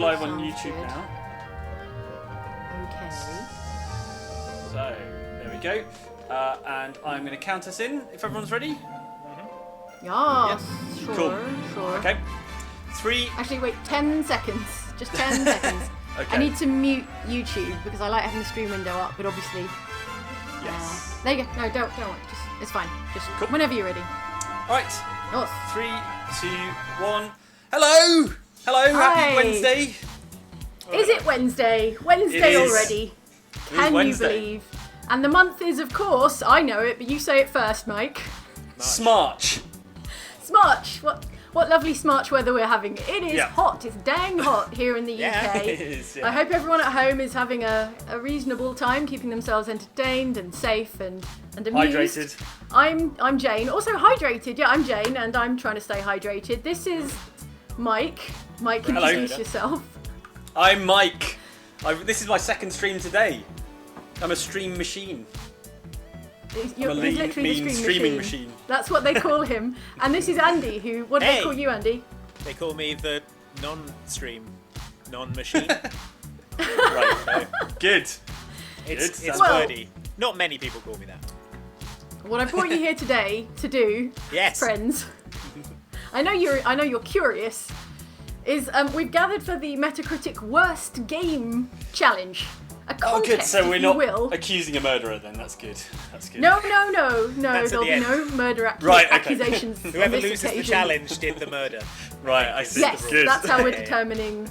Live on YouTube now. Okay. So, there we go. And I'm going to count us in, if everyone's ready. Yes, sure, Cool. sure. Okay. 3. Actually, wait, 10 seconds. Just 10 seconds. Okay. I need to mute YouTube because I like having the stream window up, but obviously... Yes. There you go. No, don't. Just, it's fine. Just Cool. whenever you're ready. Right. Yours. 3, 2, 1. Hello! Hello, Hi. happy Wednesday. Is it Wednesday? Wednesday It is. Already. It is Can you Wednesday. believe? And the month is, of course, I know it, but you say it first, Mike. Smarch. Smarch. What lovely Smarch weather we're having. It is Yeah. hot. It's dang hot here in the Yeah, UK. It is, yeah. I hope everyone at home is having a reasonable time, keeping themselves entertained and safe and amused. Hydrated. I'm Jane. Also hydrated. Yeah, I'm Jane, and I'm trying to stay hydrated. This is Mike. Mike, Hello. introduce yourself. I'm Mike. This is my second stream today. I'm a stream machine. He's I'm a literally the mean streaming machine. That's what they call him. And this is Andy, who... What do they Hey. call you, Andy? They call me the non-stream, non-machine. Right. So Good. it's Good. Well- wordy. Not many people call me that. What I brought you here today to do, Yes. friends, I know you're curious, is we've gathered for the Metacritic Worst Game challenge. A contest, Oh, good. So if we're you not will. accusing a murderer then. That's good. That's good. No. That's at There'll the be end. no murder Right, okay. accusations. on Whoever this loses the occasion. challenge did the murder. Right, I see. Yes, Good. that's how we're Yeah, yeah. determining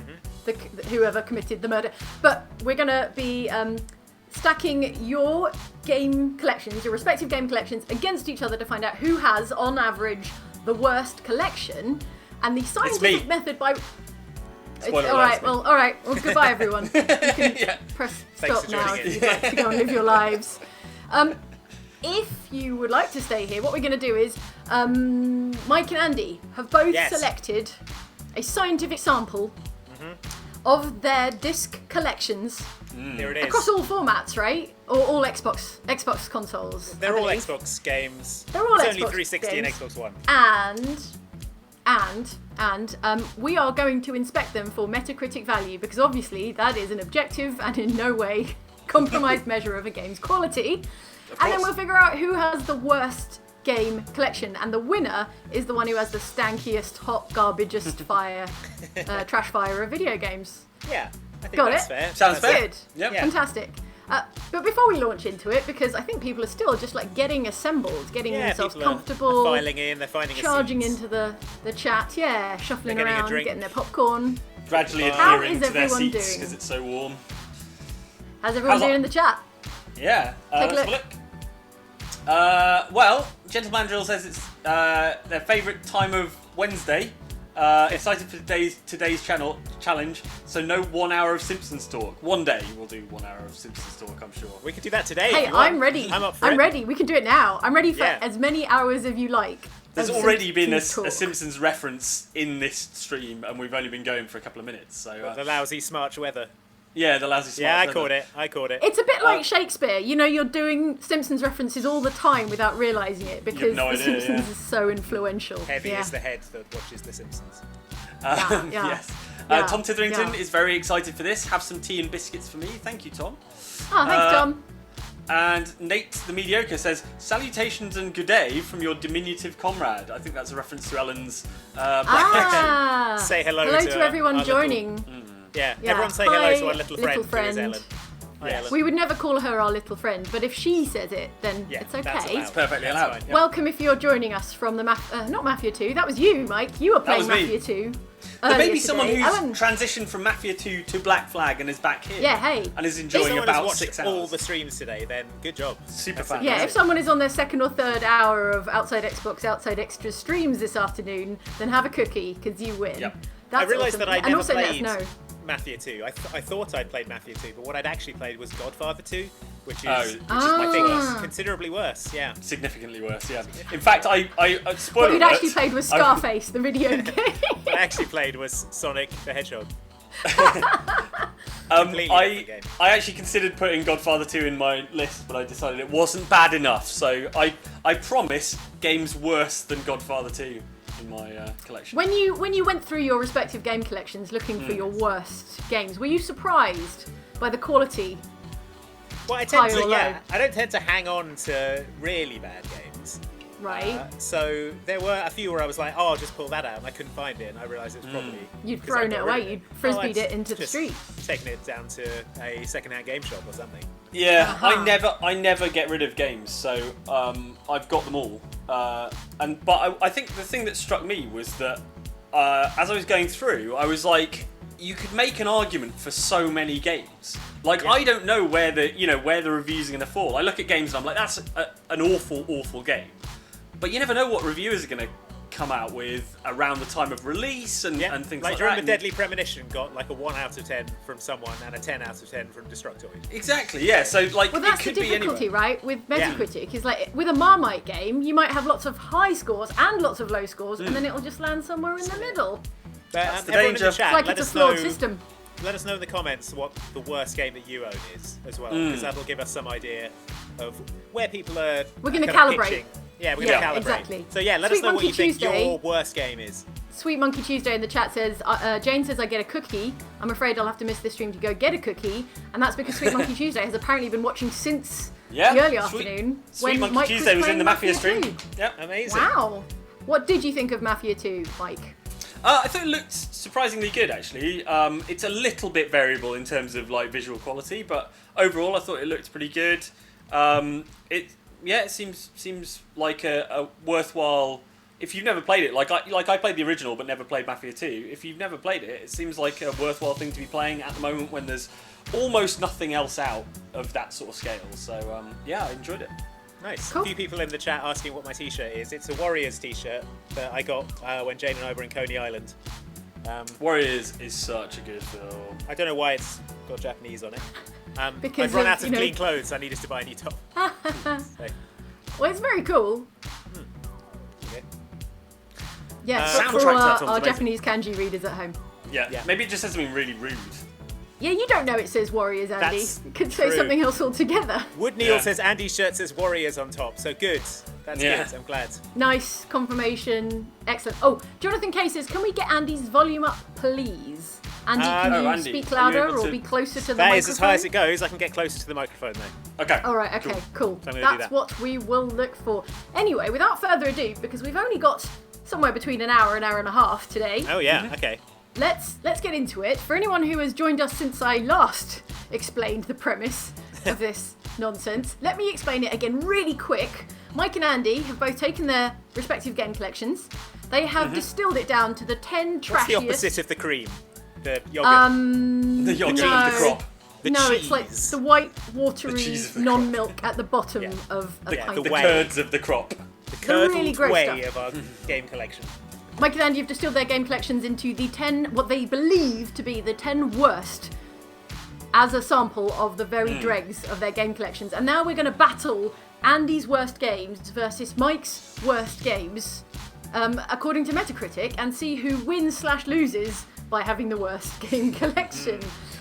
whoever committed the murder. But we're going to be stacking your game collections, your respective game collections, against each other to find out who has, on average, the worst collection. And the scientific me. method by... Spoiler all alert, right, it's me. well, all right. Well, goodbye, everyone. You can Yeah. press Thanks stop for now joining if in. you'd like to go and live your lives. If you would like to stay here, what we're going to do is Mike and Andy have both Yes. selected a scientific sample of their disc collections Here it is. across all formats, right? Or all Xbox consoles. They're I all believe. Xbox games. They're all It's only Xbox 360 games. and Xbox One. And we are going to inspect them for Metacritic value because obviously that is an objective and in no way compromised measure of a game's quality. And then we'll figure out who has the worst game collection, and the winner is the one who has the stankiest, hot, garbagest trash fire of video games. Yeah, I think Got that's it? fair. Sounds fair. Good. Yep. Yeah. Fantastic. But before we launch into it, because I think people are still just like getting assembled, getting Yeah, themselves people are comfortable, filing in, they're finding charging a seat. into the chat, shuffling They're getting a around, drink. getting their popcorn. Gradually How adhering is to their everyone seats doing? because it's so warm. How's everyone How's doing in the chat? Yeah. Take a Let's look. have a look. Well, Gentleman Drill says it's their favourite time of Wednesday. Excited for today's challenge. So no 1 hour of Simpsons talk. One day we'll do 1 hour of Simpsons talk, I'm sure. We could do that today. Hey, if you want. I'm ready. I'm up for I'm it. ready. We can do it now. I'm ready for Yeah. as many hours as you like. There's of already been a Simpsons talk. Simpsons reference in this stream, and we've only been going for a couple of minutes. So The lousy Smarch weather. yeah, the lousy smart. Yeah, I weather. caught it. It's a bit like Shakespeare. You know, you're doing Simpsons references all the time without realising it because no The idea, Simpsons yeah. is so influential. Heavy yeah. is the head that watches The Simpsons. Yeah. Yes. Yeah, Tom Titherington yeah. is very excited for this. Have some tea and biscuits for me. Thank you, Tom. Oh, thanks, Tom. And Nate the Mediocre says, salutations and good day from your diminutive comrade. I think that's a reference to Ellen's Blackwater. Say hello to to everyone our little- joining. Yeah, Yeah. everyone say hello to Hi, our little friend, little who is friend. Ellen. Hi, Yes. Ellen. We would never call her our little friend, but if she says it, then Yeah, it's that's okay. allowed. Perfectly That's allowed. fine, yeah. Welcome if you're joining us from the not Mafia 2. That was you, Mike. You were playing was me. Mafia 2. There may earlier be someone today. who's Alan. transitioned from Mafia 2 to Black Flag and is back here. Yeah, hey. And is If enjoying someone has about watched 6 all hours. the streams today, then good job. Super That's fan. it. Yeah, if someone is on their second or third hour of Outside Xbox, Outside Extra streams this afternoon, then have a cookie, because you win. Yep. That's I realised awesome. that I And never also let us played know. Mafia 2. I thought I'd played Mafia 2, but what I'd actually played was Godfather 2, which is, Oh. which is Ah. I think considerably worse. Yeah. Significantly worse, yeah. In fact, spoiler What you'd alert, actually played was I- Scarface, the video game. What I actually played was Sonic the Hedgehog. Completely different game. I actually considered putting Godfather 2 in my list, but I decided it wasn't bad enough. So I promise games worse than Godfather 2. in my collection. When you went through your respective game collections looking for your worst games, were you surprised by the quality? Well, I don't tend to hang on to really bad games. Right. So there were a few where I was like, oh, I'll just pull that out, and I couldn't find it, and I realised it was probably... You'd thrown it away, you'd frisbeed it into the street. Taken it down to a second-hand game shop or something. Yeah, I never get rid of games, so I've got them all. But I think the thing that struck me was that as I was going through, I was like, you could make an argument for so many games. Like, I don't know where the reviews are going to fall. I look at games and I'm like, that's an awful game. But you never know what reviewers are going to come out with around the time of release and things like that. Like, remember Deadly Premonition got like a 1 out of 10 from someone and a 10 out of 10 from Destructoid. Exactly, yeah. So, like, well, that's it could the be difficulty, anywhere. right? With Metacritic, is like with a Marmite game, you might have lots of high scores and lots of low scores, and then it'll just land somewhere in the middle. But the everyone danger. in the chat, It's like it's a flawed system. Let us know in the comments what the worst game that you own is as well, because that'll give us some idea of where people are. We're going to kind of calibrate. pitching. Yeah, we're going to calibrate. Exactly. So yeah, let Sweet us know Monkey what you think Tuesday. your worst game is. Sweet Monkey Tuesday in the chat says, Jane says I get a cookie. I'm afraid I'll have to miss this stream to go get a cookie. And that's because Sweet Monkey Tuesday has apparently been watching since the early afternoon. Sweet when Monkey Mike Tuesday was in the Mafia 2. stream. Yep. Amazing. Wow. What did you think of Mafia 2, Mike? I thought it looked surprisingly good, actually. It's a little bit variable in terms of like visual quality, but overall, I thought it looked pretty good. It seems like a worthwhile. If you've never played it, like I played the original but never played Mafia 2. If you've never played it, it seems like a worthwhile thing to be playing at the moment when there's almost nothing else out of that sort of scale. So I enjoyed it. Nice. Cool. A few people in the chat asking what my t-shirt is. It's a Warriors t-shirt that I got when Jane and I were in Coney Island. Warriors is such a good film. I don't know why it's got Japanese on it. Because I've run out of you know- clean clothes. I need us to buy a new top. So, Well, it's very cool. okay. Yeah, Soundtrack for to that film's our amazing. Japanese kanji readers at home. Yeah. Maybe it just says something really rude. Yeah, you don't know it says Warriors, Andy. That's It could say true. something else altogether. Wood Neil Yeah. says Andy's shirt says Warriors on top. So good. That's Yeah. good. I'm glad. Nice confirmation. Excellent. Oh, Jonathan K says, can we get Andy's volume up, please? Andy, can you Andy, speak are you louder able or to- be closer to the That microphone? is as high as it goes. I can get closer to the microphone though. Okay. All right, okay, cool. So I'm gonna do That's that. what we will look for. Anyway, without further ado, because we've only got somewhere between an hour and a half today, Oh yeah. Okay. let's get into it. For anyone who has joined us since I last explained the premise of this nonsense, let me explain it again really quick. Mike and Andy have both taken their respective game collections. They have distilled it down to the 10 trashiest. What's the opposite of the cream? The yogurt. The yogurt no. of the crop. The no, cheese. it's like the white, watery cheese of the non-milk at the bottom Yeah. of a Yeah, pint. the The way. curds of the crop. The curdled really gross way stuff. of our game collection. Mike and Andy have distilled their game collections into the 10, what they believe to be the 10 worst, as a sample of the very dregs of their game collections. And now we're going to battle Andy's worst games versus Mike's worst games, according to Metacritic, and see who wins/loses by having the worst game collection.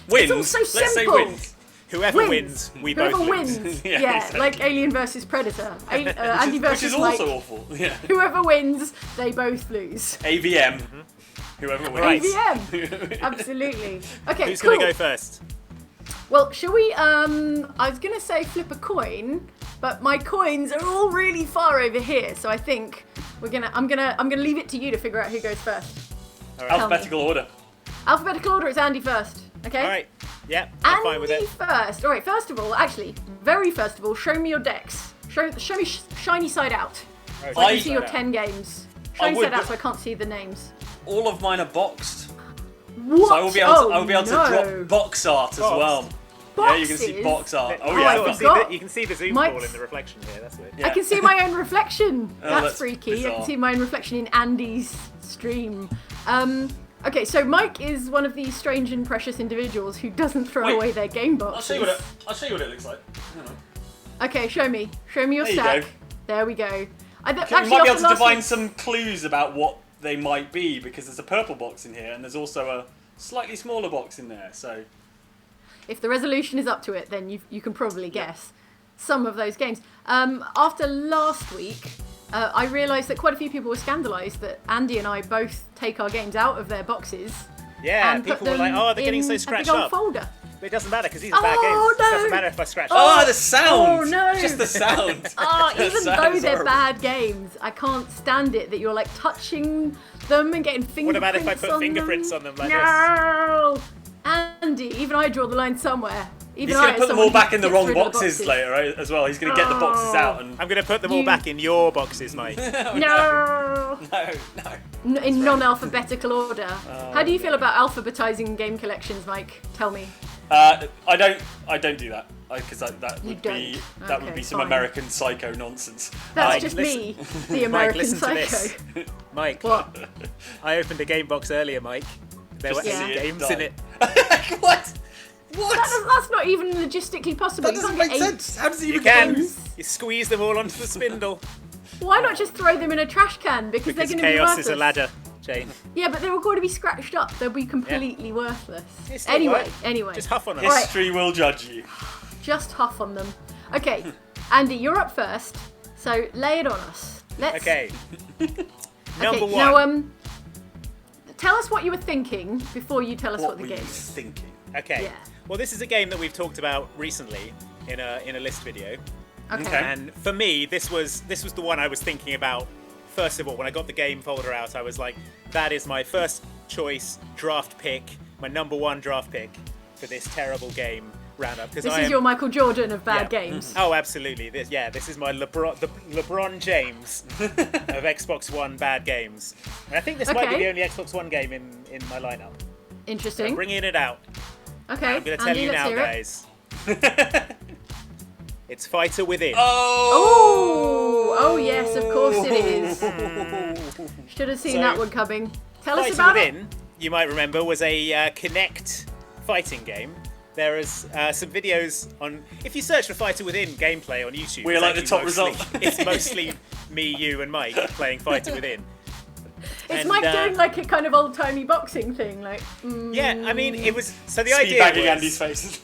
Wins. It's all so Let's say simple. wins. Whoever wins, we Whoever both lose. wins. Yeah, Yeah, exactly. like Alien versus Predator. Andy Which versus is Mike. also awful. Yeah. Whoever wins, they both lose. AVM. Whoever wins. Right. AVM. Absolutely. Okay, Who's cool. going to go first? Well, shall we? I was gonna say flip a coin, but my coins are all really far over here, so I think I'm gonna leave it to you to figure out who goes first. All right. Alphabetical order. Alphabetical order. It's Andy first. Okay. All right. Yeah, I'm fine with Andy it. first. All right. First of all, actually, very first of all, show me your decks. Show me shiny side out. All So I I- can see your 10 games. I Shiny would, side out, but- so I can't see the names. All of mine are boxed. What? So I will be able to no. drop box art as well. Yeah, you can see Boxes? box art. Oh Oh, yeah. I you, forgot. you can see the zoom Mike's- call in the reflection here. That's weird. Yeah. I can see my own reflection. Oh, That's that's freaky. I bizarre. can see my own reflection in Andy's stream. Okay, so Mike is one of these strange and precious individuals who doesn't throw Wait. away their game I'll boxes. show you what it looks like. Hang on. Okay, show me. Show me your There you stack. go. There we go. You Actually, might be able after to last divine week's- some clues about what they might be because there's a purple box in here and there's also a slightly smaller box in there. So If the resolution is up to it, then you can probably guess some of those games. After last week, I realised that quite a few people were scandalised that Andy and I both take our games out of their boxes. Yeah, and put people were like, them "Oh, they're getting so in scratched a big old up." folder. But it doesn't matter because these are bad Oh, games. no. It doesn't matter if I scratch Oh, up. the sound! Oh, no. Just the sound. Oh, The even sound though is they're horrible. bad games, I can't stand it that you're like touching them and getting fingerprints. What about if I put on fingerprints on them like this? No, Andy. Even I draw the line somewhere. Even He's I, going to as put them someone all back who in the gets wrong rid of the boxes later, right, as well. He's going to get the boxes out and... I'm going to put them all You- back in your boxes, mate. No. No. In non-alphabetical order. How do you feel about alphabetizing game collections, Mike? Tell me. I don't do that. Because that You would don't? be Okay, be some fine. American psycho nonsense. That's Mike, just listen- me, the American listen to psycho. this. Mike, What? I opened a game box earlier, Mike. There were Just to 8 see it games die. in it. What? What? That's not even logistically possible. That You doesn't can't make get 8. sense. How does it You even can. close? You squeeze them all onto the spindle. Why not just throw them in a trash can? Because Because they're going to be chaos worthless. is a ladder, Jane. Yeah, but they're all going to be scratched up. They'll be completely worthless. It still Anyway, works. anyway. Just huff on them. Right. History will judge you. Just huff on them. Okay, Andy, you're up first. So lay it on us. Let's. Okay. Number Okay, one. now tell us what you were thinking before you tell us what, What the were you game is. thinking? Okay. Yeah. Well, this is a game that we've talked about recently in a list video, Okay. Okay. and for me, this was the one I was thinking about. First of all, when I got the game folder out, I was like, that is my first choice draft pick, my number one draft pick for this terrible game roundup. Because This is your Michael Jordan of bad Yeah. games. Oh, absolutely. This is my LeBron James of Xbox One bad games. And I think this might be Okay. the only Xbox One game in my lineup. Interesting. I'm bringing it out. Okay, I'm going to tell Andy, you let's now, hear it. guys. It's Fighter Within. Oh, oh yes, of course it is. Should have seen So, that one coming. Tell us Fighter about Within, you might remember, was a Kinect fighting game. There is some videos on. If you search for Fighter Within gameplay on YouTube, We're it's like the actually top mostly- result. It's mostly me, you, and Mike playing Fighter Within. It's And, Mike doing like a kind of old-timey boxing thing, like. Yeah, I mean, it was. So the Speed idea bagging was. Andy's face.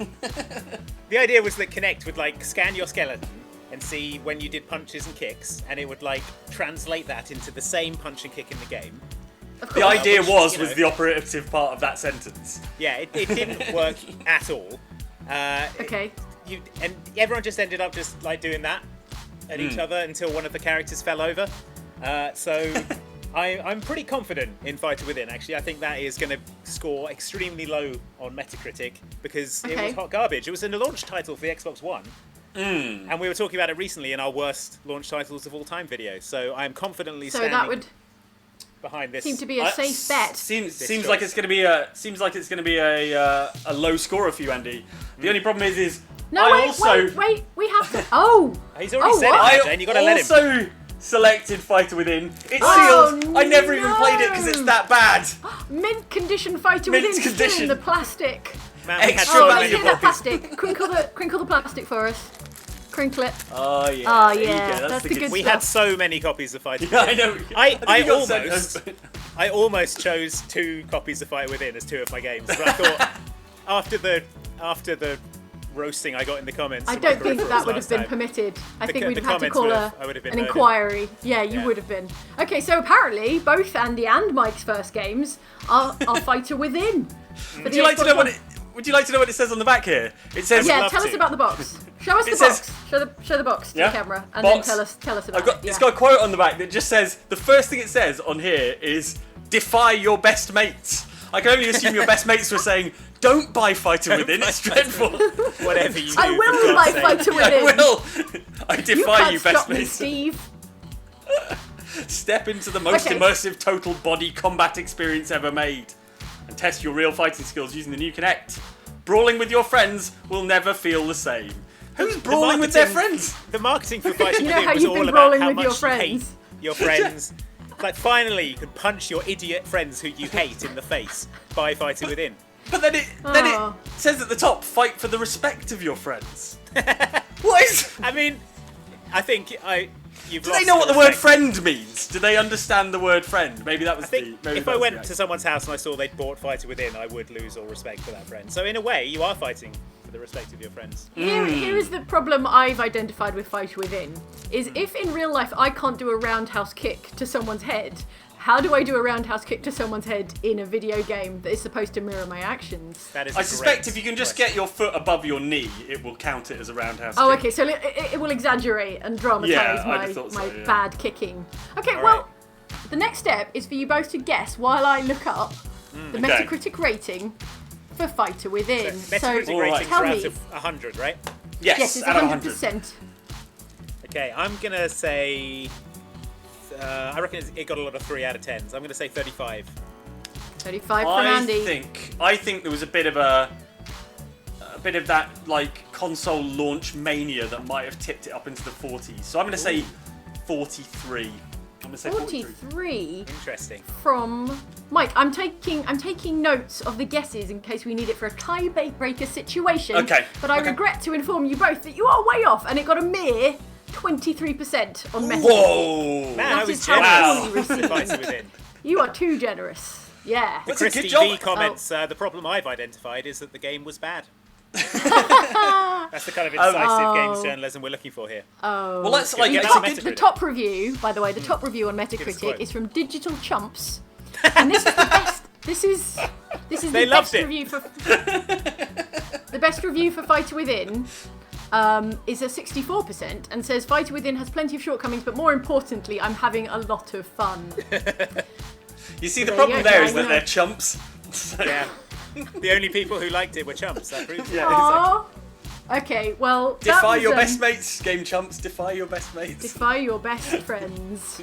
The idea was that Kinect would like scan your skeleton and see when you did punches and kicks, and it would like translate that into the same punch and kick in the game. Of The course. idea which, was you know- the operative part of that sentence. Yeah, it didn't work at all. Okay. And everyone just ended up just like doing that at each other until one of the characters fell over. So I'm pretty confident in Fighter Within. Actually, I think that is going to score extremely low on Metacritic because it Okay. was hot garbage. It was in a launch title for the Xbox One. And we were talking about it recently in our worst launch titles of all time video. So I'm confidently So standing that would behind this. seem to be a safe bet. Seems choice. like it's going to be a low scorer for you, Andy. The only problem is No, I also wait. We have to. Oh. He's already Oh, said what? it, I Jane. You got to let him. also selected Fighter Within. It's Oh, sealed. I never even played it because it's no. that bad. Mint condition fighter Mint within still condition. in the plastic. Man, we had Extra so Oh, many let's hear valuable. that plastic. Crinkle the plastic for us. Crinkle it. Oh yeah. Oh, there you yeah, go. that's the the good good We stuff. had so many copies of Fighter Yeah, Within. I know. I think you got sent almost- us- I almost chose 2 copies of Fight Within as 2 of my games, but I thought after the roasting I got in the comments, I of my don't think peripherals that would last have been time, permitted. I The think co- we'd the have had to comments call would have- I would have been an murdered. inquiry. Yeah, you Yeah. would have been. Okay, so apparently both Andy and Mike's first games are Fighter Within. Would you like to know what it? Would you like to know what it says on the back here? It says. Yeah, love tell us to. about the box. Show us It the says- box. Show the box to Yeah? the camera, and Box. then tell us about I've got, it. Yeah. It's got a quote on the back that just says, the first thing it says on here is, defy your best mates. I can only assume your best mates were saying, don't buy Fighter Within, it's dreadful. whatever you do. I for will God's buy sake. Fighter I Within. will. I You defy can't you, best stop me, mates. Steve. Step into the most Okay. immersive total body combat experience ever made. And test your real fighting skills using the new Kinect. Brawling with your friends will never feel the same. Who's brawling with their marketing- friends? The marketing for Fighter You know Within how was you've all been about brawling how with much your you hate friends? your friends. Like finally, you can punch your idiot friends who you hate in the face by Fighter Within. But then it Oh. says at the top, fight for the respect of your friends. What is... I mean, I think you've Do lost they know what the word respect. friend means? Do they understand the word friend? Maybe that was I think the... Maybe if that I was went the to someone's house and I saw they'd bought Fighter Within, I would lose all respect for that friend. So in a way, you are fighting for the respect of your friends. Here is the problem I've identified with Fight Within, is if in real life I can't do a roundhouse kick to someone's head, how do I do a roundhouse kick to someone's head in a video game that is supposed to mirror my actions? That is I suspect if you can just get your foot above your knee, it will count it as a roundhouse Oh, kick. okay, so it will exaggerate and dramatise Yeah, I my, just thought so, my yeah. bad kicking. Okay, All well, the next step is for you both to guess while I look up the Okay. Metacritic rating for Fighter Within. Metacritic Alright. ratings Tell are out me. of 100, right? Yes, it's out of 100. 100%. Okay, I'm gonna say. I reckon it got a lot of 3 out of 10s. I'm gonna say 35. 35 from Andy. I think there was a bit of that like console launch mania that might have tipped it up into the 40s. So I'm going to say 43. I'm going to say 43 Interesting. from Mike. I'm taking notes of the guesses in case we need it for a tiebreaker situation. Okay. But I Okay. regret to inform you both that you are way off, and it got a mere 23% on Metacritic. Whoa! Man, I That was is how generous poorly with received. Fighter Within. You are too generous. Yeah. That's a good Christy job. V comments, the problem I've identified is that the game was bad. That's the kind of incisive games journalism we're looking for here. Oh. Well, let's like Get it's that a on good- The top review, by the way, the top review on us a Metacritic quote. is from Digital Chumps, and this is the best. This is They the loved best it. review for the best review for Fighter Within. Is a 64% and says Fighter Within has plenty of shortcomings, but more importantly, I'm having a lot of fun. You see, the There you problem go, there is Joanna. that they're chumps. So- Yeah. The only people who liked it were chumps. That proves it. Yeah, exactly. Aww. Okay, well, that Defy was, your best mates, game chumps. Defy your best mates. Defy your best friends.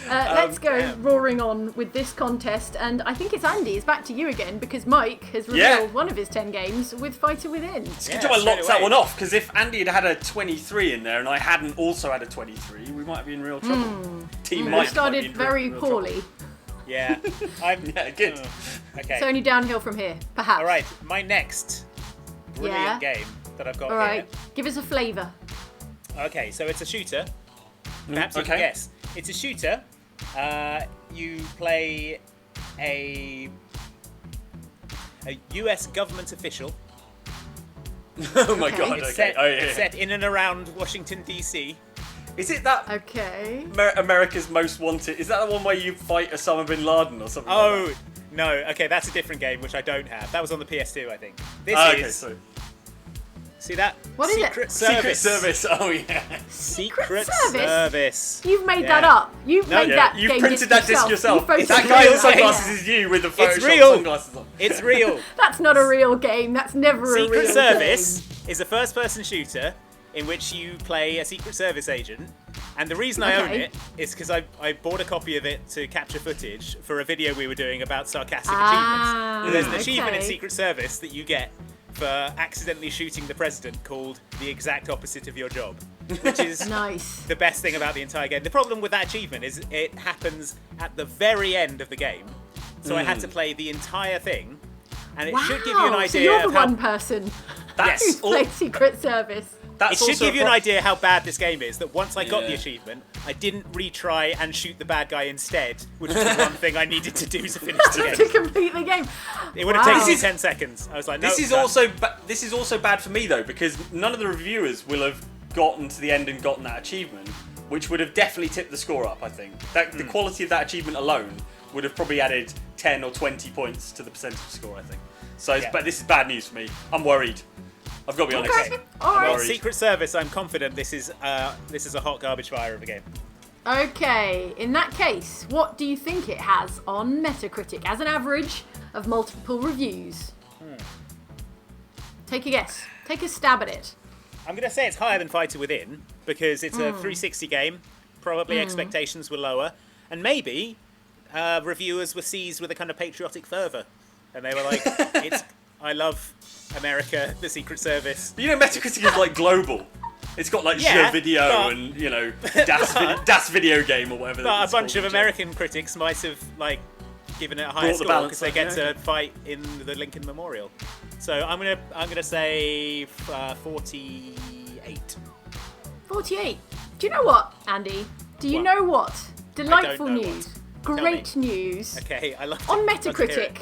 Let's go damn. roaring on with this contest, and I think it's Andy. It's back to you again because Mike has revealed Yeah. one of his 10 games with Fighter Within. It's a Yeah, good job I straight locked that away. one off, because if Andy had had a 23 in there and I hadn't also had a 23, we might be in real trouble. Team We might be started in very real poorly. Yeah. I'm. Yeah, good. Okay. It's only downhill from here, perhaps. All right. My next brilliant game that I've got All right. here. Give us a flavour. Okay, so it's a shooter. Perhaps you can okay. guess. It's a shooter. You play a US government official. Oh my Okay. god, It's okay. set, Oh, yeah, it's yeah. set in and around Washington, D.C. Is it that Okay. America's Most Wanted? Is that the one where you fight Osama bin Laden or something? Oh, like no. Okay, that's a different game, which I don't have. That was on the PS2, I think. This that? Okay, is... so See that? What is it? Secret Service. Secret Service. Oh yeah. Secret Service? Service. You've made Yeah. that up. You've No, made yeah, that You game printed that disc yourself. You photoshopped That it. guy in Yeah. sunglasses is you with the Photoshop It's real. sunglasses on. It's real. That's not a real game. That's never a real Secret game. Service is a first-person shooter in which you play a Secret Service agent. And the reason I own Okay. it is because I bought a copy of it to capture footage for a video we were doing about sarcastic Ah, achievements. There's an achievement in okay. Secret Service that you get for accidentally shooting the president called the exact opposite of your job, which is Nice. the best thing about the entire game. The problem with that achievement is it happens at the very end of the game. So I had to play the entire thing, and it should give you an Wow, idea So you're the of how... one person That's who's all, played Secret Service. It that's should also give you an a pro- idea how bad this game is, that once I got the Yeah. achievement, I didn't retry and shoot the bad guy instead, which was the one thing I needed to do to finish the to game. complete the game. It would have Wow. taken me This 10 seconds. I was like, no, This is done. also bad for me though, because none of the reviewers will have gotten to the end and gotten that achievement, which would have definitely tipped the score up. I think that the quality of that achievement alone would have probably added 10 or 20 points to the percentage score. I think. So, Yeah. but this is bad news for me. I'm worried. I've got to be honest. Okay. All I'm right. worried. Secret Service, I'm confident this is a hot garbage fire of a game. Okay, in that case, what do you think it has on Metacritic as an average of multiple reviews? Take a guess. Take a stab at it. I'm going to say it's higher than Fighter Within, because it's a 360 game. Probably expectations were lower. And maybe reviewers were seized with a kind of patriotic fervour. And they were like, I love America, the Secret Service. But you know, Metacritic is like global. It's got like Yeah, Jeux Video but- and you know Das Video Game or whatever. But a it's bunch called. of American critics might have given it a higher Brought the score balance because they up, get yeah. to fight in the Lincoln Memorial. So I'm gonna say 48. 48. Do you know what, Andy? Do you What? know what? Delightful know news. what. Tell Great news. Okay, I love On love to hear it. Metacritic,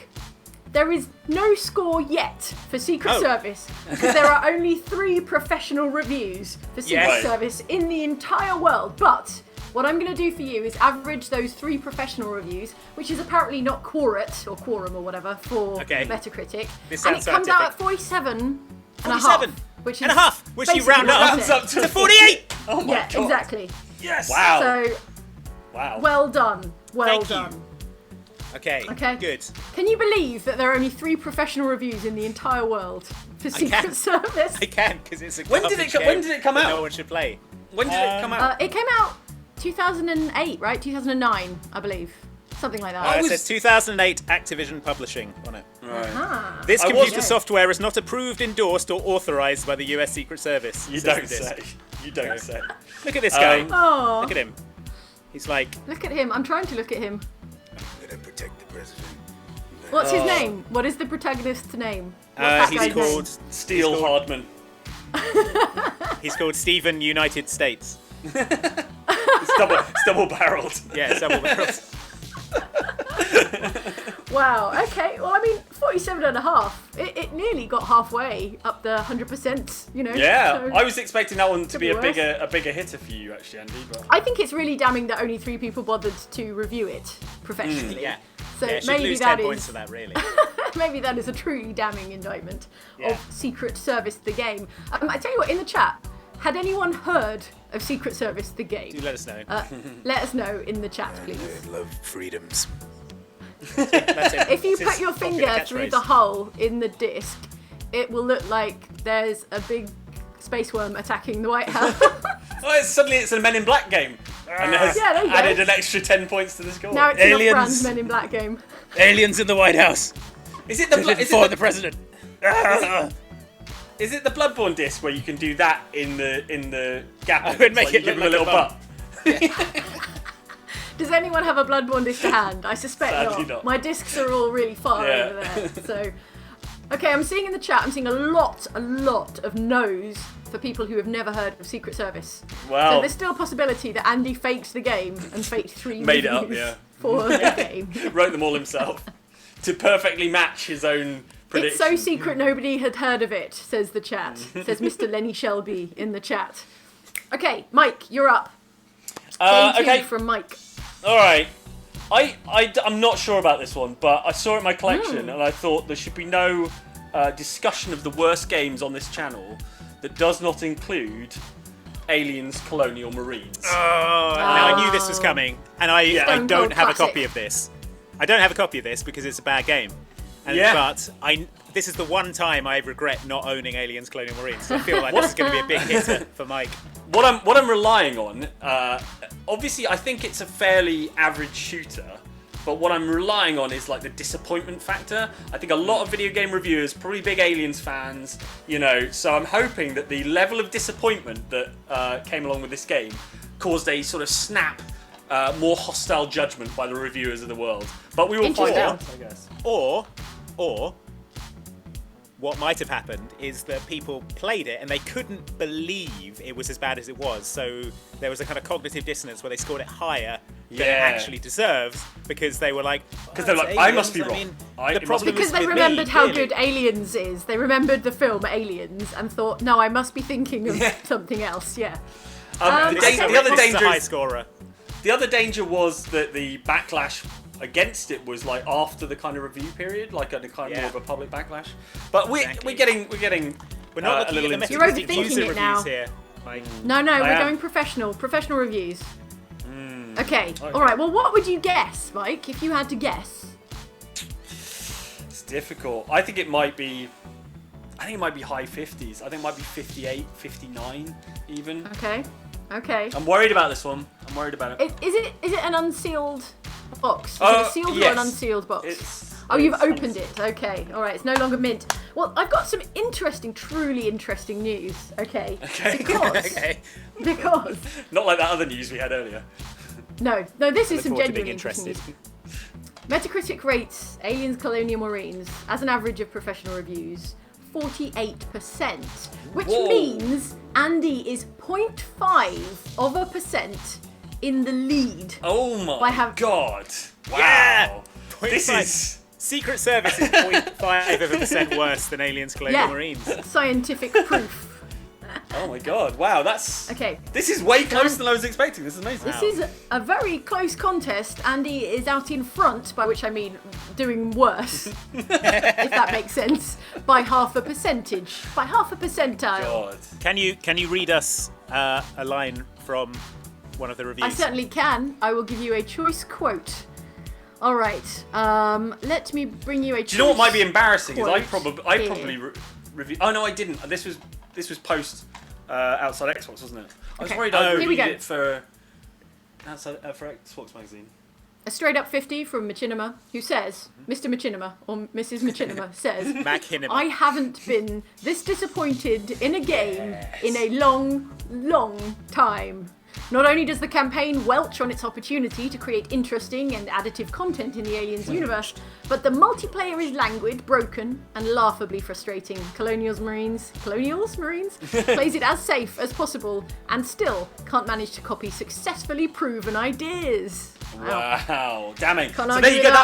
There is no score yet for Secret Service because there are only 3 professional reviews for Secret Service in the entire world. But what I'm going to do for you is average those 3 professional reviews, which is apparently not quorum or whatever for Metacritic. This and sounds it comes scientific. out at 47 47 and a half. Which you round up Rounds up to 48. Oh my god. exactly. Yes. Wow. So, well done. Well Thank you. done. Okay. Good. Can you believe that there are only 3 professional reviews in the entire world for Secret Service? I can, because it's a When did it come that out? no one should play. When did it come out? It came out 2008, right? 2009, I believe. Something like that. It says 2008 Activision Publishing on it. Ah. This computer software is not approved, endorsed, or authorized by the US Secret Service. You don't say. You don't say. Look at this guy. Oh. Look at him. He's like... Look at him. I'm trying to look at him. I'm gonna protect the president. What's his name? What is the protagonist's name? What's that he's guy's called... name? Steel Hardman. He's called Steven United States. It's double-barreled. Yeah, it's double barrels. Wow, okay. Well, I mean, 47 and a half. It nearly got halfway up the 100%, you know. Yeah, so I was expecting that one to could be be a worse. bigger hitter for you, actually, Andy. But I think it's really damning that only 3 people bothered to review it professionally. Yeah. So Yeah, should maybe lose that 10 points is for that, really. maybe that is a truly damning indictment Yeah. of Secret Service the game. I tell you what, in the chat, had anyone heard of Secret Service the game? Do let us know. Let us know in the chat, please. I love freedoms. That's it. If you It's his put your popular finger through catchphrase. the hole in the disc, it will look like there's a big space worm attacking the White House. suddenly it's a Men in Black game. And it has Yeah, there you go. added an extra 10 points to the score. Now it's Aliens. an off-brand Men in Black game. Aliens in the White House. Is it the The president. Is it the Bloodborne disc where you can do that in the gap? I would make you it give look him a like little a butt. Does anyone have a Bloodborne disc to hand? I suspect Sadly not. My discs are all really far Yeah. over there. So, okay, I'm seeing in the chat, I'm seeing a lot of no's for people who have never heard of Secret Service. Wow. So there's still a possibility that Andy faked the game and faked 3 Made it up, reviews yeah. for the game. Wrote them all himself to perfectly match his own prediction. It's so secret nobody had heard of it, says the chat. Says Mr. Lenny Shelby in the chat. Okay, Mike, you're up. Game 2 okay. from Mike. All right. I'm not sure about this one, but I saw it in my collection and I thought there should be no discussion of the worst games on this channel that does not include Aliens, Colonial, Marines. Oh, now I knew this was coming, and I Stone don't Cold have a classic. copy of this. I don't have a copy of this because it's a bad game. And, Yeah. But this is the one time I regret not owning Aliens, Colonial Marines. So I feel like this is going to be a big hitter for Mike. What I'm relying on, obviously, I think it's a fairly average shooter. But what I'm relying on is like the disappointment factor. I think a lot of video game reviewers, probably big Aliens fans, so I'm hoping that the level of disappointment that came along with this game caused a sort of snap, more hostile judgment by the reviewers of the world. But we will find out, I guess. Or what might have happened is that people played it and they couldn't believe it was as bad as it was. So there was a kind of cognitive dissonance where they scored it higher than it actually deserves because they were like, Because they're like, I must be wrong. the problem Because is they with remembered me, how really. good Aliens is. They remembered the film Aliens and thought, no, I must be thinking of something else. Yeah. The okay. other This is danger a high is, scorer. the other danger was that the backlash against it was like after the kind of review period, like at the kind of more of a public backlash. But we're getting We're not a looking little at the You're Metacritic overthinking user it reviews now. here. Like, No, we're am. going professional reviews. Okay. All right. Well, what would you guess, Mike, if you had to guess? It's difficult. I think it might be high 50s. I think it might be 58, 59 even. Okay. I'm worried about this one. I'm worried about it. Is it an unsealed box? Is it Oh, a sealed or yes. an unsealed box? It's You've it's opened it. Okay. All right. It's no longer mint. Well, I've got some truly interesting news. Okay. Okay. Because Not like that other news we had earlier. no, this is some forward to being genuine interesting interested. news. Metacritic rates Aliens, Colonial Marines as an average of professional reviews 48%, which Whoa. means Andy is 0.5% in the lead. Oh my By have- god! Wow. Yeah! This 0.5. is Secret Service is 0.5% worse than Aliens Colonial Marines. Scientific proof. Oh my god! Wow, that's Okay. This is way closer than I was expecting. This is amazing. This is a very close contest. Andy is out in front, by which I mean doing worse, if that makes sense, by half a percentage, by half a percentile. God. Can you read us a line from one of the reviews? I certainly can. I will give you a choice quote. All right. Let me bring you a choice. Do you know what might be embarrassing? Is I quote probably here. reviewed. Oh no, I didn't. This was post outside Xbox, wasn't it? I was Okay. worried I Here we reviewed go. it for outside for Xbox magazine. A straight up 50 from Machinima, who says, Mr. Machinima, or Mrs. Machinima, says, Machinima. I haven't been this disappointed in a game in a long, long time. Not only does the campaign welch on its opportunity to create interesting and additive content in the Aliens universe, but the multiplayer is languid, broken, and laughably frustrating. Colonial Marines plays it as safe as possible and still can't manage to copy successfully proven ideas. Wow, damning. Can't So argue there you with go. that.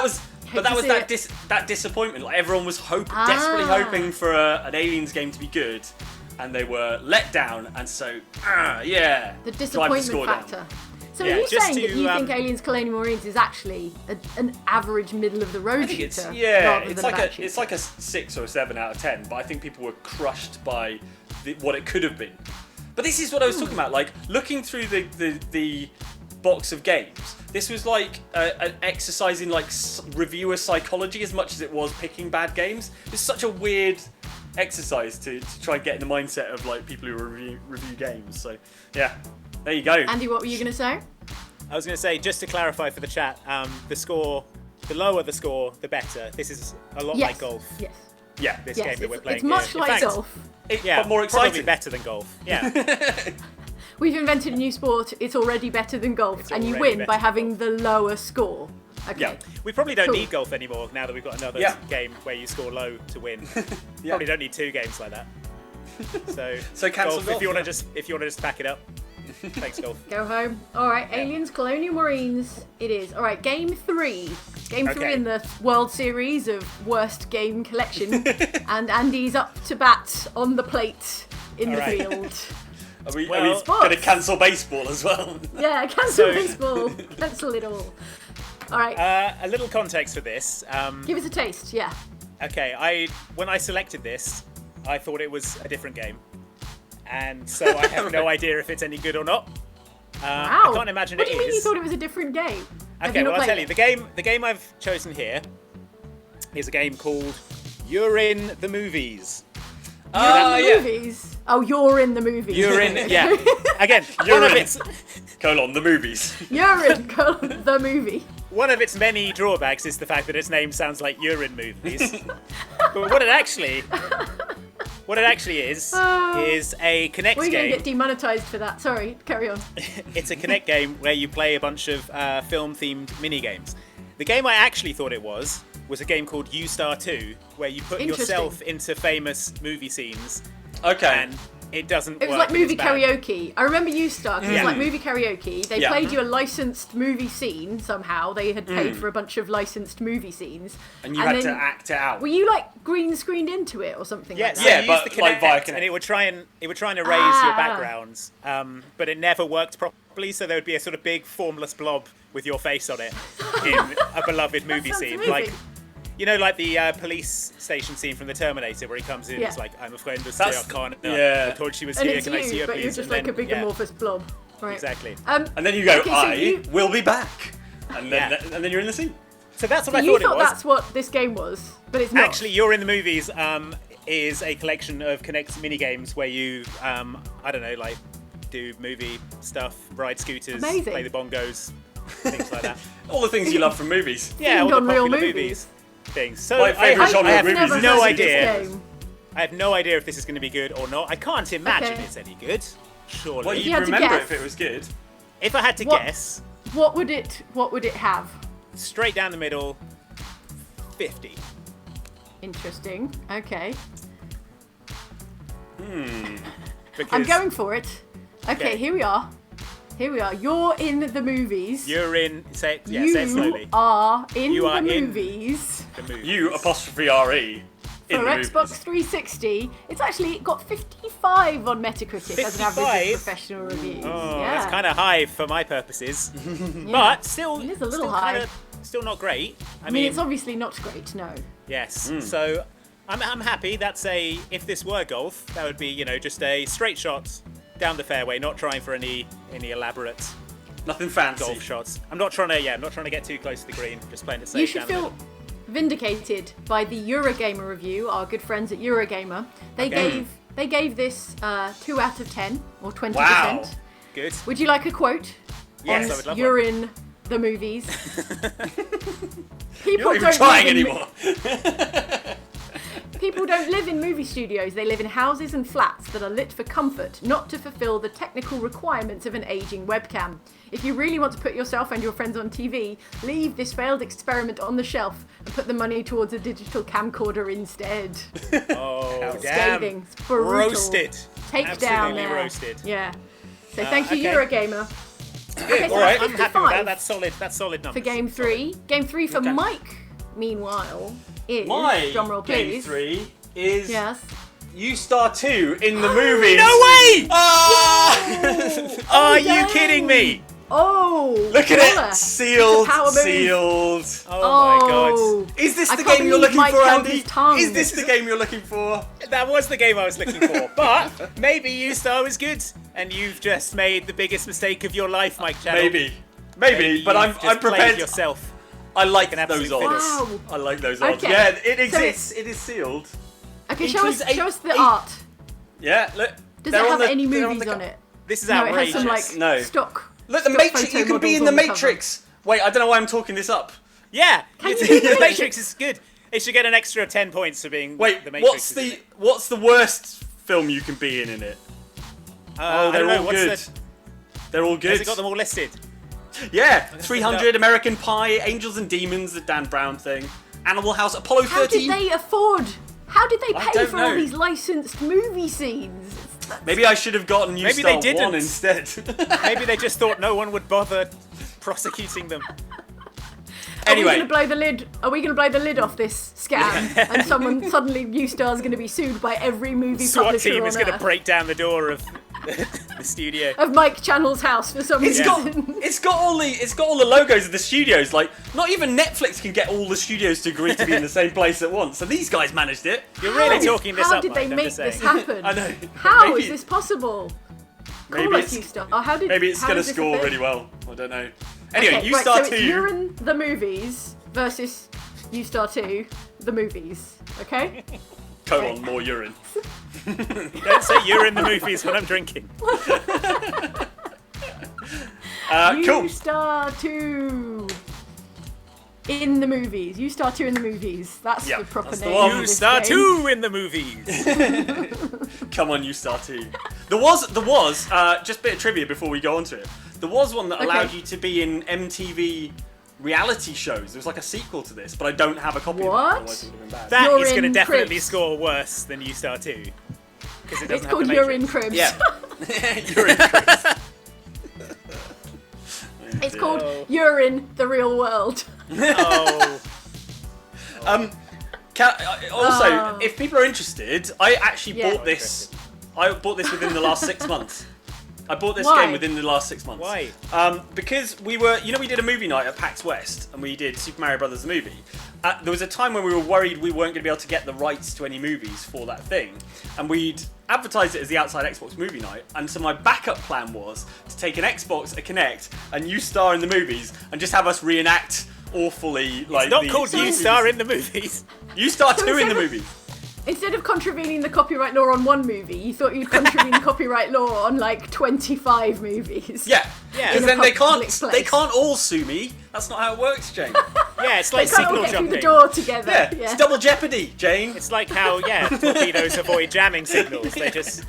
That was Hate to see that disappointment. Like everyone was desperately hoping for an Aliens game to be good, and they were let down. And so, yeah, The drive disappointment score factor. down. So Yeah, are you just saying that to, you think Aliens Colonial Marines is actually an average middle of the road I think it's shooter? rather it's than like bad it's shooter? like a 6 or a 7 out of 10. But I think people were crushed by what it could have been. But this is what I was talking about. Like looking through the box of games, this was like an exercise in like reviewer psychology as much as it was picking bad games. It's such a weird exercise to try and get in the mindset of like people who review games. So yeah, there you go. Andy, what were you going to say? I was going to say, just to clarify for the chat, the lower the score, the better. This is a lot Yes. like golf. Yes. Yeah, This Yes, game that we're playing it's much here. like In fact, golf. Yeah, but more probably exciting. better than golf. Yeah. We've invented a new sport. It's already better than golf, It's and you already win better by than having the lower score. Okay. Yeah. We probably don't Cool. need golf anymore now that we've got another Yeah. game where you score low to win. Yeah. Probably don't need 2 games like that. So cancel golf, golf, if you want yeah. to just pack it up. Thanks, golf. Go home. All right, Aliens Colonial Marines. It is. All right, game 3. Game 3 Okay. in the World Series of Worst Game Collection, and Andy's up to bat on the plate in the All right. field. Are we Well- going to cancel baseball as well? Yeah, cancel So- baseball. Cancel it all. All right, A little context for this. give us a taste. Yeah. Okay, when I selected this, I thought it was a different game, and so I have no idea if it's any good or not. Wow. I can't imagine What it do you mean is. you thought it was a different game? Have Okay, you not well I'll played tell you, it? the game I've chosen here is a game called You're in the Movies. You're in the movies. Oh, you're in the movies. You're in, yeah. Again, You're one of in. its The movies. You're in the movie. one of its many drawbacks is the fact that its name sounds like urine movies. But what it actually is a Kinect We're going to game. get demonetized for that. Sorry, carry on. It's a Kinect game where you play a bunch of film-themed mini-games. The game I actually thought it was a game called YouStar 2, where you put Interesting. yourself into famous movie scenes, Okay. and it doesn't It was work like movie it's bad. karaoke. I remember YouStar, 'cause it was Yeah. like movie karaoke. They Yeah. played you a licensed movie scene somehow. They had Mm. paid for a bunch of licensed movie scenes. and you had to then- act it out. Were you like green screened into it or something Yeah, like so that? Yeah, you but use the like Kinect, via Kinect. and it would try and erase your Ah. backgrounds, but it never worked properly. So there would be a sort of big formless blob with your face on it in a beloved movie sounds scene, amazing. like. You know, like the police station scene from the Terminator, where he comes in, Yeah. it's like, "I'm a friend of That's- Sarah Connor. yeah. I thought she was And here. it's Can I see you, her, but please?" you're just And like then- a big yeah, amorphous blob. Right. exactly. And then you go, Okay, so I you- will be back. And then, Yeah. and then you're in the scene. So that's what So I you thought it thought was. that's what this game was, but it's not. Actually, You're in the Movies is a collection of Kinect mini games where you, I don't know, like do movie stuff, ride scooters, Amazing. play the bongos, things like that. All the things you love from movies. Yeah, all Themed the on real popular movies. things. So My favourite I genre have of movies never is no heard of idea. this game. I have no idea if this is going to be good or not. I can't imagine Okay. it's any good. Surely. Well, you you'd had to remember it guess. if it was good. If I had to What- guess, What would it have? straight down the middle, 50. Interesting. Okay. Because I'm going for it. Okay, Okay. here we are. Here we are. You're in the movies. You're in. Say it. Yeah, You say it slowly. are in You are the in movies. The movies. You apostrophe RE. In For the Xbox movies. 360, it's actually got 55 on Metacritic as an average 55? of professional reviews. Oh, yeah. that's kind of high for my purposes, Yeah. but still, It is a little still high. Kinda, still not great. I mean, it's obviously not great, no. Yes. So I'm happy. That's a. If this were golf, that would be just a straight shot down the fairway, not trying for any elaborate Nothing fancy. golf shots. I'm not trying to get too close to the green. Just playing it safe. You should down the feel middle. vindicated by the Eurogamer review, our good friends at Eurogamer. They gave this 2 out of 10, or 20%. Wow. Good. Would you like a quote? Yes, on I would love You're one. in the movies. You're People not even don't trying live in anymore. People don't live in movie studios, they live in houses and flats that are lit for comfort, not to fulfill the technical requirements of an aging webcam. If you really want to put yourself and your friends on TV, leave this failed experiment on the shelf and put the money towards a digital camcorder instead. Oh, damn. Scathing. It's brutal. Roasted. Take Absolutely down there. roasted. Yeah. So thank you, okay. Eurogamer. Okay, so all right. that's I'm happy with 55 that. That's solid numbers. for game 3. Game 3 for Okay. Mike, meanwhile, is My drumroll game please. 3 is Yes. YouStar 2 in the movies. No way! Ah! Are you dang. kidding me? Oh! Look at Waller. it! Sealed, It's a power move. sealed. Oh my god. Is this I the can't game you're believe looking Mike for, held Andy? his tongue. Is this the game you're looking for? That was the game I was looking for. But maybe YouStar was good, and you've just made the biggest mistake of your life, Mike Channel. Maybe, but I'm you've just played prepared. yourself. I like an those absolute odds. Wow. I like those odds. Okay. Yeah, it So exists. It is sealed. Okay, Includes show us the eight- art. Yeah, look. Does they're it on have the- any they're movies the- on it? This is No, it outrageous. has some like No. stock. Look, the stock Matrix. photo You can be models in the on cover. Matrix. Wait, I don't know why I'm talking this up. Yeah, Can it's, you do the the Matrix? Matrix is good. It should get an extra 10 points for being Wait, the Matrix. what's the worst film you can be in it? I They're don't know, all what's good. They're all good. Has it got them all listed? Yeah, look 300, up. American Pie, Angels and Demons, the Dan Brown thing, Animal House, Apollo How 13. did they afford? How did they I pay don't for all know. these licensed movie scenes? Maybe I should have gotten Maybe YouStar they 1 didn't. instead. Maybe they just thought no one would bother prosecuting them. Anyway. Are we going to blow the lid off this scam? And someone suddenly YouStar's going to be sued by every movie SWAT publisher team on is going to Earth break down the door of the studio. of Mike Channel's house for some It's reason. got it's got all the logos of the studios. Like, not even Netflix can get all the studios to agree to be in the same place at once. So these guys managed it. You're really talking this How up, did they Mike, I'm make just this saying. happen? I know. How Maybe- is this possible? Maybe Call us, it's- YouStar. Oh, how did? Maybe it's how going to is this a score thing? really well. I don't know. Anyway, Okay, YouStar right, so 2. it's You're in the movies versus YouStar 2, the movies. Okay. More urine. Don't say you're in the movies when I'm drinking. Cool. YouStar 2 in the movies. YouStar 2 in the movies. That's Yeah, the proper that's the name. one. of this YouStar game. 2 in the movies. Come on, YouStar 2. There was just a bit of trivia before we go on to it. There was one that allowed Okay. you to be in MTV reality shows. There was like a sequel to this, but I don't have a copy What? of it. Otherwise it would have been bad. That You're is going to in definitely Cribs. score worse than YouStar 2. Because it doesn't It's have called the You're in Matrix. Cribs. Yeah. You're in Chris. It's called You're in the Real World. Oh. Also, if people are interested, I actually Yeah. bought this. I bought this within the last 6 months. I bought this Why? game within the last 6 months. Why? Because we were, we did a movie night at PAX West, and we did Super Mario Brothers the movie. There was a time when we were worried we weren't going to be able to get the rights to any movies for that thing, and we'd advertised it as the Outside Xbox movie night. And so my backup plan was to take an Xbox, a Kinect, and YouStar in the movies, and just have us reenact awfully like. It's not the called movies. YouStar in the movies. YouStar 2 in the instead of- movie. Instead of contravening the copyright law on one movie, you thought you'd contravene the copyright law on like 25 movies. Yeah. Yeah. Because In a then they public can't place. all sue me. That's not how it works, Jane. Yeah, it's They like can't all signal get through the jumping. door together. Yeah, it's double jeopardy, Jane. It's like how, torpedoes avoid jamming signals. They just,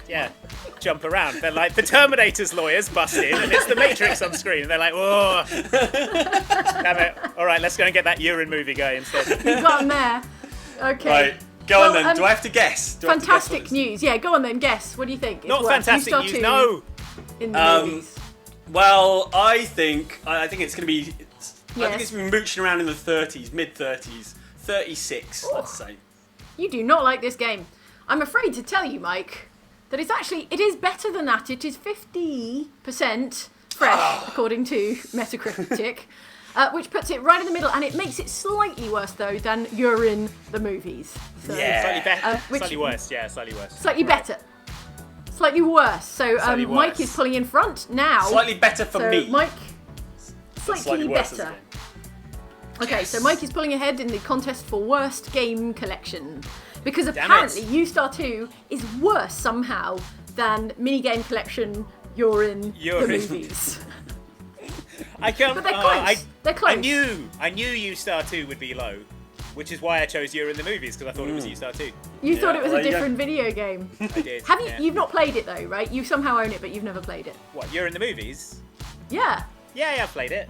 jump around. They're like, the Terminator's lawyers bust in, and it's the Matrix on screen. And they're like, whoa. Damn it. All right, let's go and get that urine movie guy instead. You got them there. Okay. Right, go on Well, then. Do I have to guess? Do I have to guess what Fantastic it's- news. Yeah, go on then. Guess. What do you think? It's Not worth fantastic YouStar news, 2 no. In the movies. Well, I think it's going to be. I think Yes. it's been mooching around in the 30s, mid 30s, 36. Let's say. You do not like this game. I'm afraid to tell you, Mike, that it is better than that. It is 50% fresh, according to Metacritic, which puts it right in the middle, and it makes it slightly worse, though, than You're in the Movies. So, Yeah. Slightly better. which- Slightly worse. Yeah, slightly worse. Slightly better. Slightly worse. So Slightly Mike worse. is pulling in front now. Slightly better for so me. Mike, but slightly worse as a better. game. Okay, so Mike is pulling ahead in the contest for worst game collection. Because Damn apparently it. YouStar 2 is worse somehow than minigame collection You're in the Movies. I can't. But they're close. They're close. I knew YouStar 2 would be low, which is why I chose You're in the Movies, because I thought it was YouStar 2. You thought it was well, a there you go. different video game. I did. Have you? yeah. You've not played it though, right? You somehow own it, but you've never played it. What? You're in the Movies? Yeah. Yeah, I played it.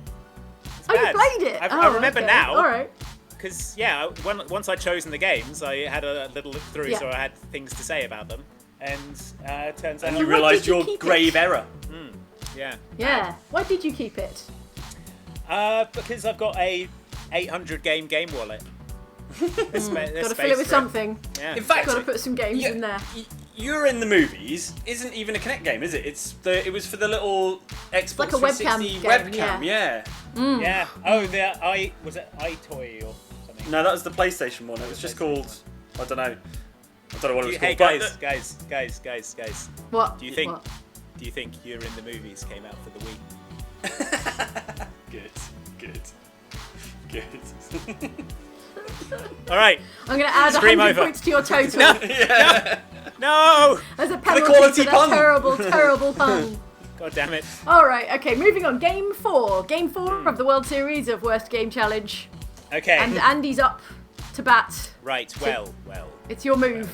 It's Oh, you bad. played it. I remember okay. now. All right. Because once I'd chosen the games, I had a little look through, Yeah. so I had things to say about them, and turns out And you why realised did you your keep it? grave error. yeah. Yeah. Why did you keep it? Because I've got a 800 game wallet. Got Got to fill it with something. Yeah. In fact, Got to put some games in there. You're in the Movies isn't even a Kinect game, is it? It was for the little Xbox like a webcam 360 game, webcam. Yeah. Yeah. Oh, was it iToy or something? No, that was the PlayStation one. It was just called. I don't know. I don't know what it was Hey called. guys. What? Do you think? What? Do you think You're in the Movies came out for the Wii? Good. All right. I'm going to add Stream 100 over. points to your total. No. As a penalty quality for pun. that terrible pun. God damn it. All right, okay, moving on. Game 4. Game 4 of the World Series of Worst Game Challenge. Okay. And Andy's up to bat. Right. Well. It's your move,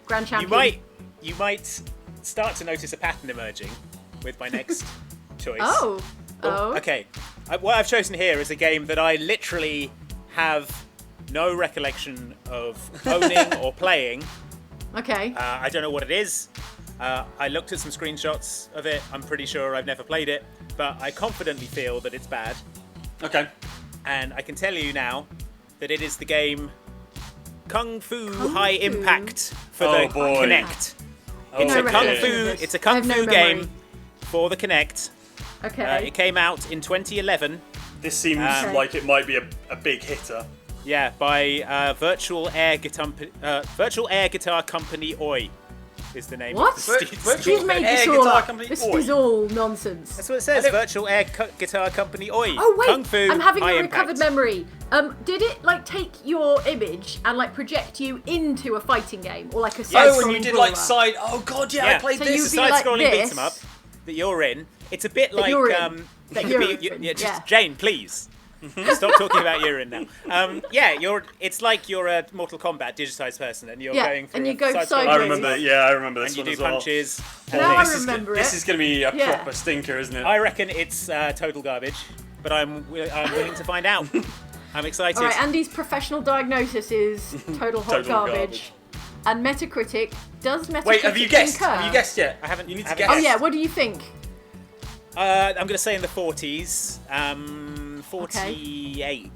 Grand Champion. You might start to notice a pattern emerging with my next choice. Oh. Okay. What I've chosen here is a game that I literally have no recollection of owning or playing. Okay. I don't know what it is. I looked at some screenshots of it. I'm pretty sure I've never played it, but I confidently feel that it's bad. Okay. And I can tell you now that it is the game Kung Fu Kung High Fu? Impact for Oh, the boy. Kinect. It's No a kung recollection of fu. this. It's a I kung have no fu memory. game for the Kinect. Okay. It came out in 2011. This seems Okay. like it might be a big hitter. Yeah, by Virtual Air Guitar Company Oi is the name. What? Of the Virtual Who's made Air this all Guitar up? Company? This Oi. is all nonsense. That's what it says. Virtual Air Guitar Company Oi. Oh wait, Kung Fu I'm having High a Impact. recovered memory. Did it like take your image and like project you into a fighting game or like a side Oh, and you did like side. Oh god, yeah, I Yeah. played So this. you'd It's a be like side-scrolling beat this. 'em up that you're in. It's a bit like you're in. That you're in, yeah. just Jane, please. Stop talking about urine now. It's like you're a Mortal Kombat digitized person, and you're Yeah, going through. and you a go side-scrolling sideways. I remember. Yeah, I remember this and you one do as well. punches. Now I this remember This it. is going to be a Yeah. proper stinker, isn't it? I reckon it's total garbage, but I'm willing to find out. I'm excited. All right, Andy's professional diagnosis is total hot Total garbage. garbage. And Metacritic, does Metacritic Wait, have you guessed? concur? Have you guessed yet? I haven't- You need I to haven't guess. Oh yeah, what do you think? I'm going to say in the 40s. 48.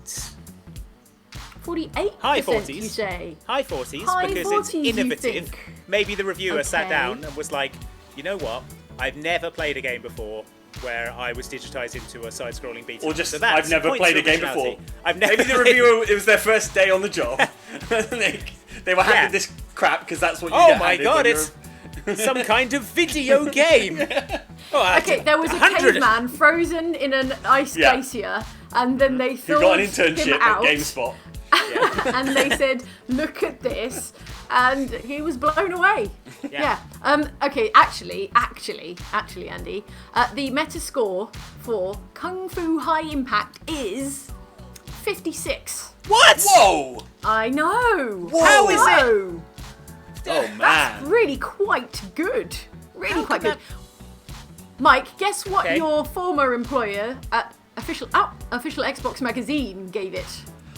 48%, High 40s. you say? High 40s High because 40s, it's you innovative. think? Maybe the reviewer sat Okay. down and was like, you know what? I've never played a game before where I was digitized into a side-scrolling beat. Or just, so that's I've never points played for a game originality. before. I've never Maybe the played- reviewer, it was their first day on the job. they were handed Yeah. this crap because that's what you Oh get my handed god, when it's some kind of video game. Oh, Okay, there was a 100 caveman frozen in an ice Yeah. glacier, and then they Who got an thawed internship him at out, GameSpot. and they said, "Look at this," and he was blown away. Yeah. Okay. Actually, Andy, the meta score for Kung Fu High Impact is 56. What? Whoa! I know. How I is it? know. Oh That's man. really quite good. Really How quite can good. Mike, guess what Okay. your former employer at official Xbox magazine gave it?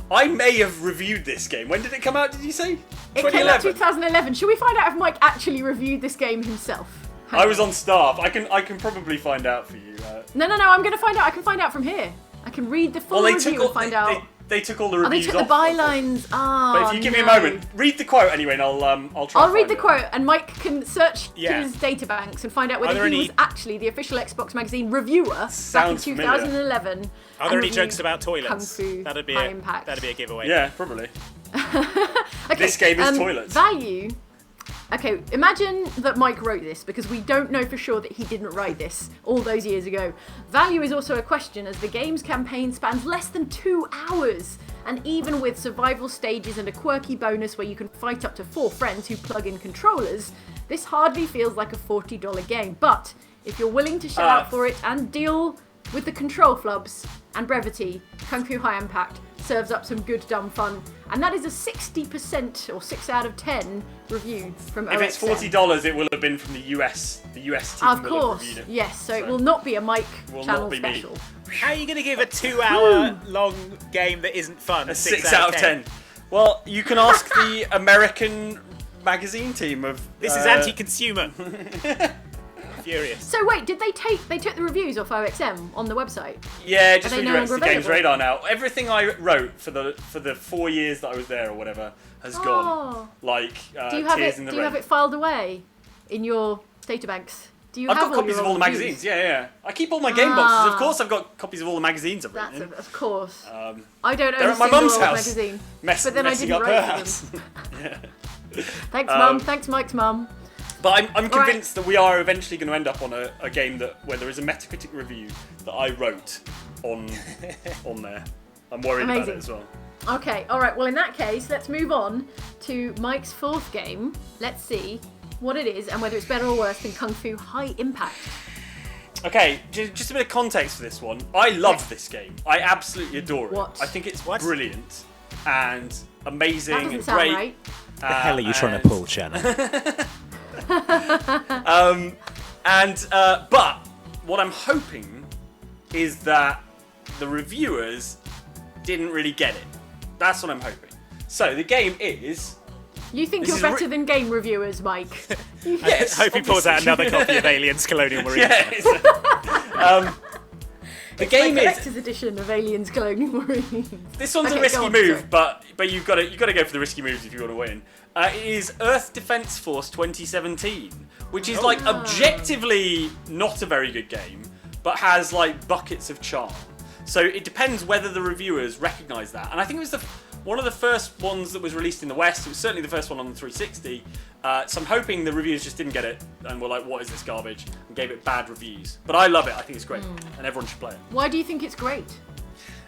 I may have reviewed this game. When did it come out, did you say? It came out 2011. 2011. Should we find out if Mike actually reviewed this game himself? I was on staff. I can probably find out for you. No. I'm going to find out. I can find out from here. I can read the full review and find out. They took all the Oh, they reviews took the off. bylines. Ah, But if you give me a moment, read the quote anyway, and I'll try. I'll read the it. quote, and Mike can search Yeah. his databanks and find out Are whether there he any- was actually the official Xbox Magazine reviewer back in Sounds familiar. 2011. Are there any and jokes reviewed about Kung toilets? Fu That'd be High a Impact. giveaway. Yeah, probably. Okay, This game is toilets. Value. Okay, imagine that Mike wrote this because we don't know for sure that he didn't write this all those years ago. Value is also a question as the game's campaign spans less than 2 hours. And even with survival stages and a quirky bonus where you can fight up to 4 friends who plug in controllers, this hardly feels like a $40 game. But if you're willing to shell out for it and deal with the control flubs and brevity, Kung Fu High Impact serves up some good dumb fun. And that is a 60% or 6 out of 10 review from OXM. If it's $40, it will have been from the US. The US team Of will have course, reviewed it. yes. So it will not be a Mike Will channel not be me. special. How are you going to give a 2-hour long game that isn't fun A 6 out of 10. Well, you can ask the American magazine team of. This is anti-consumer. Furious. So wait, did they took the reviews off OXM on the website? Yeah, just Are they no redirects the longer Games available? Radar now. Everything I wrote for the 4 years that I was there or whatever has gone. Like Do you have tears it? in the Do you rain. have it filed away in your databanks? Do you I've have got all copies your of all the old reviews? magazines. Yeah. I keep all my game boxes. Of Ah. course, I've got copies of all the magazines I've That's written. of course. Um, I don't own they're a at my single mum's old house. magazine, messing but then I up didn't her write house. for them. Yeah. Thanks, mum. Thanks, Mike's mum. But I'm All right. convinced that we are eventually going to end up on a game where there is a Metacritic review that I wrote on there. I'm worried about Amazing. it as well. Okay, all right. Well, in that case, let's move on to Mike's 4th game. Let's see what it is and whether it's better or worse than Kung Fu High Impact. Okay, just a bit of context for this one. I love this game. I absolutely adore it. What? I think it's What? brilliant and amazing That doesn't and sound great. right. The hell are you trying to pull, Shannon? But what I'm hoping is that the reviewers didn't really get it. That's what I'm hoping. So the game is. You think This you're is better than game reviewers, Mike? Yes, Hope he pulls out obviously. another copy of Aliens Colonial Marines. Yeah. The game Like is. collector's edition of Aliens Colonial Marines. This one's Okay, a risky go on, move, sorry. but you've got to go for the risky moves if you want to win. It is Earth Defense Force 2017, which is like objectively not a very good game, but has like buckets of charm. So it depends whether the reviewers recognise that. And I think it was one of the first ones that was released in the West. It was certainly the first one on the 360. So I'm hoping the reviewers just didn't get it and were like, "What is this garbage?" and gave it bad reviews. But I love it. I think it's great, and everyone should play it. Why do you think it's great?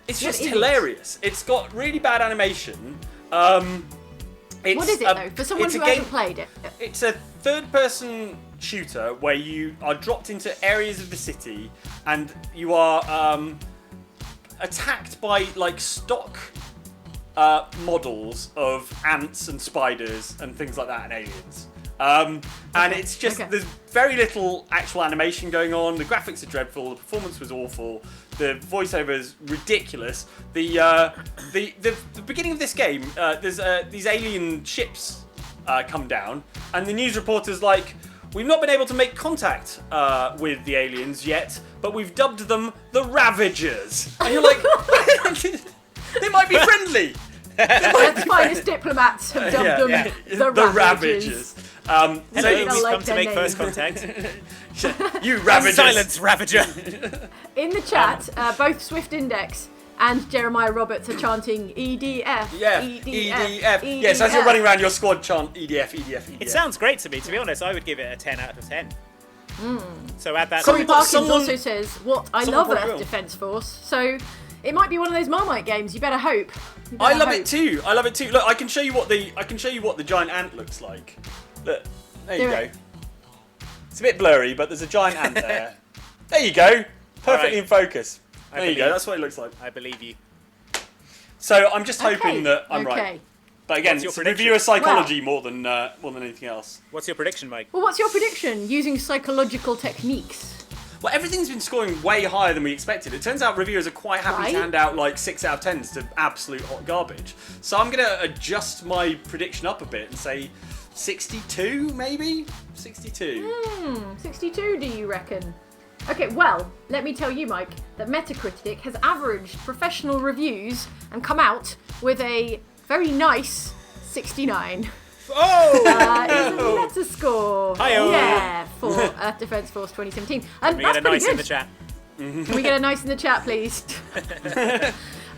It's What just is it? hilarious. It's got really bad animation. What is it though? For someone it's who a game- hasn't played it. It's a third-person shooter where you are dropped into areas of the city and you are attacked by like stock models of ants and spiders and things like that and aliens. And it's just there's very little actual animation going on. The graphics are dreadful. The performance was awful. The voiceover is ridiculous. The beginning of this game, there's these alien ships come down, and the news reporter's like, "We've not been able to make contact with the aliens yet, but we've dubbed them the Ravagers." And you're like, they might be friendly. The finest diplomats have dubbed them the Ravagers. So Hello, We've I like come to their make name. first contact. you Ravagers. Silence, Ravager. In the chat, both Swift Index and Jeremiah Roberts are chanting EDF. Yeah, EDF. Yes, as you're running around your squad, chant EDF, EDF, EDF. It sounds great to me. To be honest, I would give it a 10 out of 10. So add that. Corey to Parkins someone- also says, "What I someone love probably Earth will. Defense Force." So it might be one of those Marmite games. You better hope. You I better love hope. it too. I love it too. Look, I can show you what the giant ant looks like. Look, there you Do go. it. It's a bit blurry, but there's a giant ant there. There you go. Perfectly Alright. in focus. I There you go. believe- That's what it looks like. I believe you. So I'm just Okay, hoping that I'm okay. right. But again, What's your it's prediction? reviewer psychology more than anything else. What's your prediction, Mike? Well, what's your prediction using psychological techniques? Well, everything's been scoring way higher than we expected. It turns out reviewers are quite happy Right. to hand out like 6 out of 10s to absolute hot garbage. So I'm going to adjust my prediction up a bit and say 62 maybe? 62. 62, do you reckon? Okay, well, let me tell you, Mike, that Metacritic has averaged professional reviews and come out with a very nice 69. Oh! It's a Metascore. Hi-oh. Yeah, for Earth Defense Force 2017. And We that's get a pretty nice good. in the chat. Can we get a nice in the chat, please?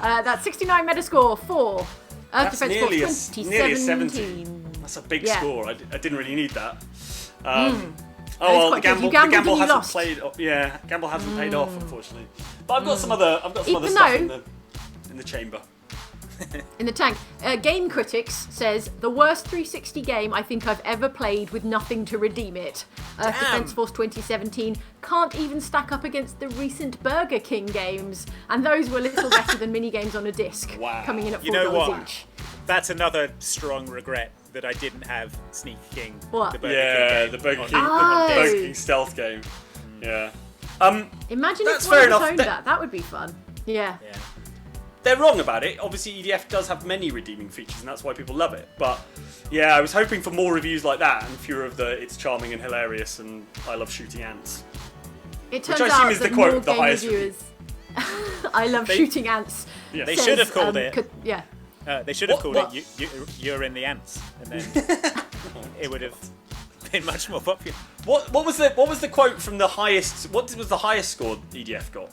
That's 69 Metascore for Earth That's Defense nearly a, Force nearly a 2017. 70. That's a big Yeah. score. I didn't really need that. That is Oh well, quite the good. You gamble gambled and you hasn't lost. played. Yeah, gamble hasn't paid off, unfortunately. But I've got some other Even stuff though- in the chamber. In the tank. Game Critics says, the worst 360 game I think I've ever played with nothing to redeem it. Earth Defense Force 2017 can't even stack up against the recent Burger King games. And those were little better than mini games on a disc. Wow. Coming in at $4 You know what? each. That's another strong regret that I didn't have Sneaky King. What? The Burger Yeah, King game the Burger on- King, Oh. Burger King stealth game. Yeah. Imagine That's if one fair of us enough. owned that. That would be fun. Yeah. Yeah. They're wrong about it. Obviously, EDF does have many redeeming features, and that's why people love it. But yeah, I was hoping for more reviews like that and fewer of the "it's charming and hilarious" and "I love shooting ants." It turns I assume out is the that quote more of the game highest reviewers... I love shooting ants. Yeah. They says, should have called it. Yeah. They should have What- called what? it You're in the Ants, and then it would have been much more popular. What was the quote from the highest? What was the highest score EDF got?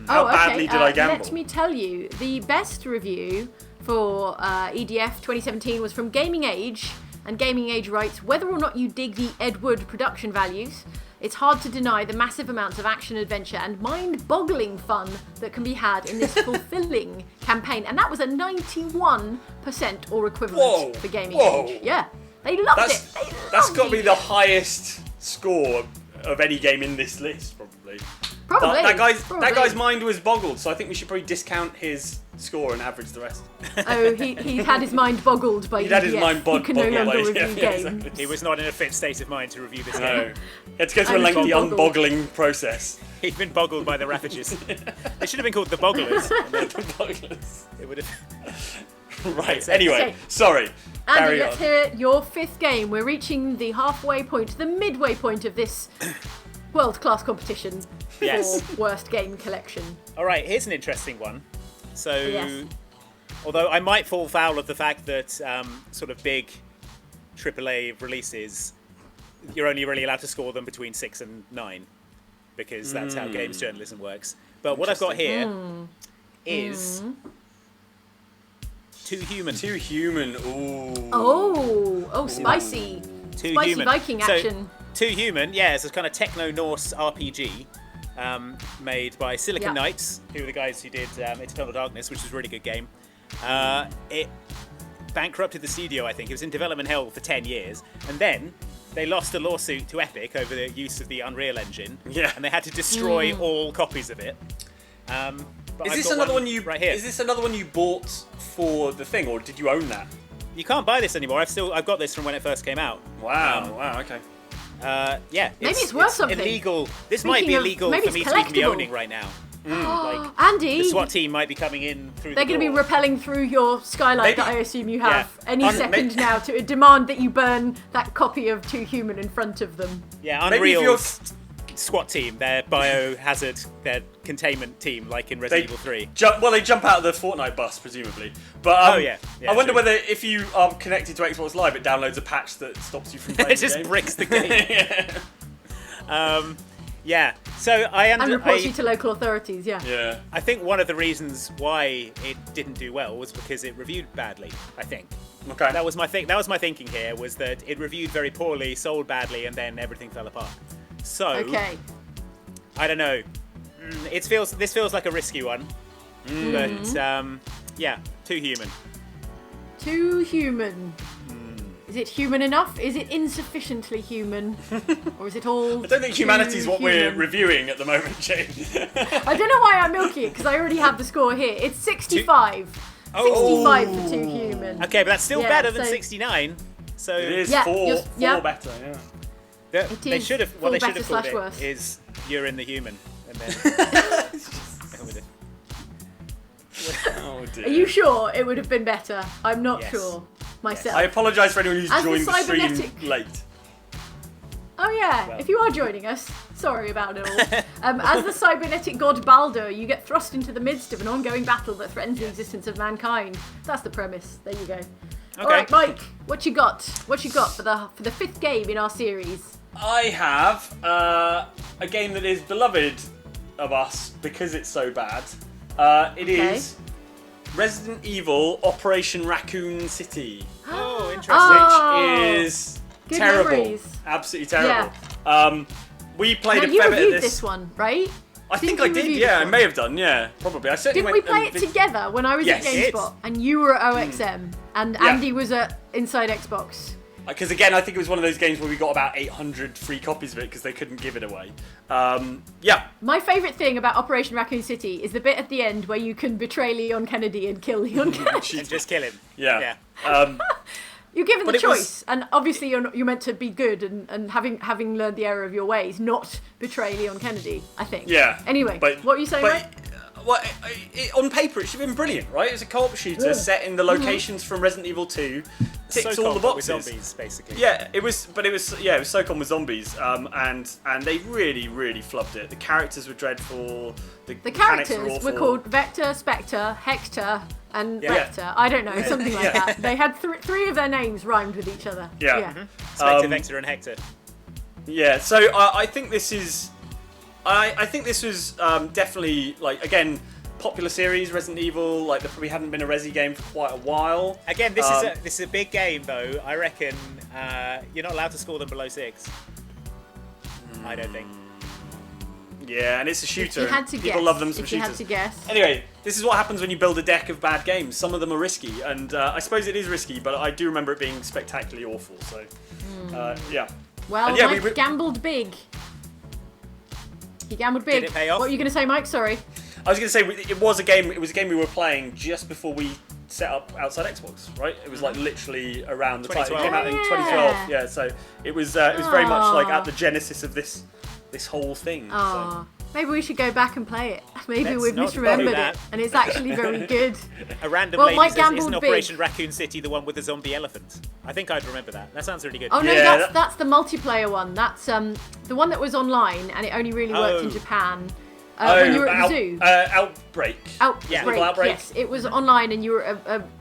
How badly did I gamble? Let me tell you, the best review for EDF 2017 was from Gaming Age, and Gaming Age writes, whether or not you dig the Ed Wood production values, it's hard to deny the massive amounts of action, adventure, and mind-boggling fun that can be had in this fulfilling campaign. And that was a 91% or equivalent for Gaming Age. Yeah, they loved it. That's got to be the highest score of any game in this list, probably. Probably. But that probably. guy's mind was boggled, so I think we should probably discount his score and average the rest. Oh, he had his mind boggled by He'd had his EDF. mind He boggled can no by longer EDF, review yeah, games. exactly. He was not in a fit state of mind to review this No. game. Let's go through a And lengthy boggled. unboggling process. He'd been boggled by the Ravages. They should have been called the Bogglers. And then Bogglers. it would have. Right, anyway, Okay. sorry. Andy, Carry let's on. hear your fifth game. We're reaching the halfway point, the midway point of this world-class competition Yes. for worst game collection. All right, here's an interesting one. So, Yes. although I might fall foul of the fact that sort of big AAA releases, you're only really allowed to score them between 6 and 9, because that's how games journalism works. But what I've got here is Too Human. Too human. Ooh. Oh, spicy. Too Spicy Human. Viking So, action. Too Human, yeah, it's a kind of techno-Norse RPG made by Silicon Yeah. Knights, who are the guys who did Eternal Darkness, which is a really good game. It bankrupted the studio, I think. It was in development hell for 10 years. And then they lost a lawsuit to Epic over the use of the Unreal Engine. Yeah. And they had to destroy all copies of it. But Is I've this got another one you right here? Is this another one you bought for the thing, or did you own that? You can't buy this anymore. I've got this from when it first came out. Wow. Wow. Okay. Yeah. Maybe it's worth something. Illegal. This might be Speaking of- illegal maybe for it's me to even be collectible. owning right now. Like, Andy, the SWAT team might be coming in through they're the door. going to be rappelling through your skylight Maybe- that I assume you have Yeah. any second now to demand that you burn that copy of Too Human in front of them. Yeah, Maybe if Unreal's SWAT team, their biohazard, their containment team, like in Resident Evil 3. They jump out of the Fortnite bus, presumably. But Oh, yeah. Yeah, I wonder true. whether if you are connected to Xbox Live, it downloads a patch that stops you from playing It just the game. bricks the game. Yeah. Yeah, so And reports you to local authorities, yeah. Yeah. I think one of the reasons why it didn't do well was because it reviewed badly, I think. Okay. That was my thinking here, was that it reviewed very poorly, sold badly, and then everything fell apart. So, Okay. I don't know. This feels like a risky one. But, yeah, Too Human. Too human. Is it human enough? Is it insufficiently human? Or is it all I don't think humanity's too what we're human? reviewing at the moment, Jane. I don't know why I'm milking it, because I already have the score here. It's 65. 65 for Too Human. Okay, but that's still Yeah, better than so- 69. So It is Yeah, four yeah. better, yeah. they is should have. full What they should better have called slash it worse. is "You're in the Human," and then. Oh dear. Are you sure it would have been better? I'm not Yes. sure. myself. I apologise for anyone who's As the joined the stream cybernetic- late. Oh yeah, Well. if you are joining us, sorry about it all. As the cybernetic god Baldur, you get thrust into the midst of an ongoing battle that threatens the existence of mankind. That's the premise. There you go. All right, Mike, what you got? What you got for the fifth game in our series? I have a game that is beloved of us because it's so bad. It is Resident Evil Operation Raccoon City, Oh, interesting. Oh, which is good terrible. memories. Absolutely terrible. We played now a you fair bit of reviewed this. this one, right? I think you I did. reviewed Yeah, this I one? may have done. Yeah, probably. I certainly Didn't we went play and it together when I was Yes. at Yes. GameSpot and you were at OXM and Yeah. Andy was at Inside Xbox? Because again, I think it was one of those games where we got about 800 free copies of it because they couldn't give it away. Yeah. My favourite thing about Operation Raccoon City is the bit at the end where you can betray Leon Kennedy and kill Leon Kennedy. And just kill him. Yeah. You're given the But it was- choice, and obviously you're meant to be good and having learned the error of your ways, not betray Leon Kennedy, I think. Yeah. Anyway, But- what were you saying, but, Mike? Well, on paper, it should have been brilliant, right? It's a co-op shooter Yeah. set in the locations from Resident Evil 2. Ticks all the So-called with boxes. zombies, basically. Yeah, it was SOCOM with zombies, and they really, really flubbed it. The characters were dreadful. The The mechanics characters were were awful. called Vector, Spectre, Hector, and Yeah. Vector. I don't know, something like Yeah. that. They had three of their names rhymed with each other. Yeah. Spectre, Vector, and Hector. Yeah, so I think this is, I think this was definitely like again popular series Resident Evil. Like there probably hadn't been a Resi game for quite a while. Again, this is a big game, though. I reckon you're not allowed to score them below 6. I don't think. Yeah, and it's a shooter. If you had to People guess, love them some if you had shooters. to guess. Anyway, this is what happens when you build a deck of bad games. Some of them are risky, and I suppose it is risky, but I do remember it being spectacularly awful. So, yeah. Well, And yeah, Mike gambled big. He gambled big. Did it pay off? What were you going to say, Mike? Sorry. I was going to say it was a game. It was a game we were playing just before we set up Outside Xbox, right? It was like literally around the time it 2012. came out in Yeah. 2012. Yeah, so it was very much like at the genesis of this whole thing. So. Oh, maybe we should go back and play it. Maybe Let's we've not misremembered do it, that. and it's actually very good. A random Well, lady Mike says, gambled isn't big. Operation Raccoon City the one with the zombie elephant? I think I'd remember that. That sounds really good. Oh no, Yeah, that's the multiplayer one. That's the one that was online, and it only really worked in Japan. When you were at the zoo. Outbreak. Outbreak, Outbreak. yes. It was online and you were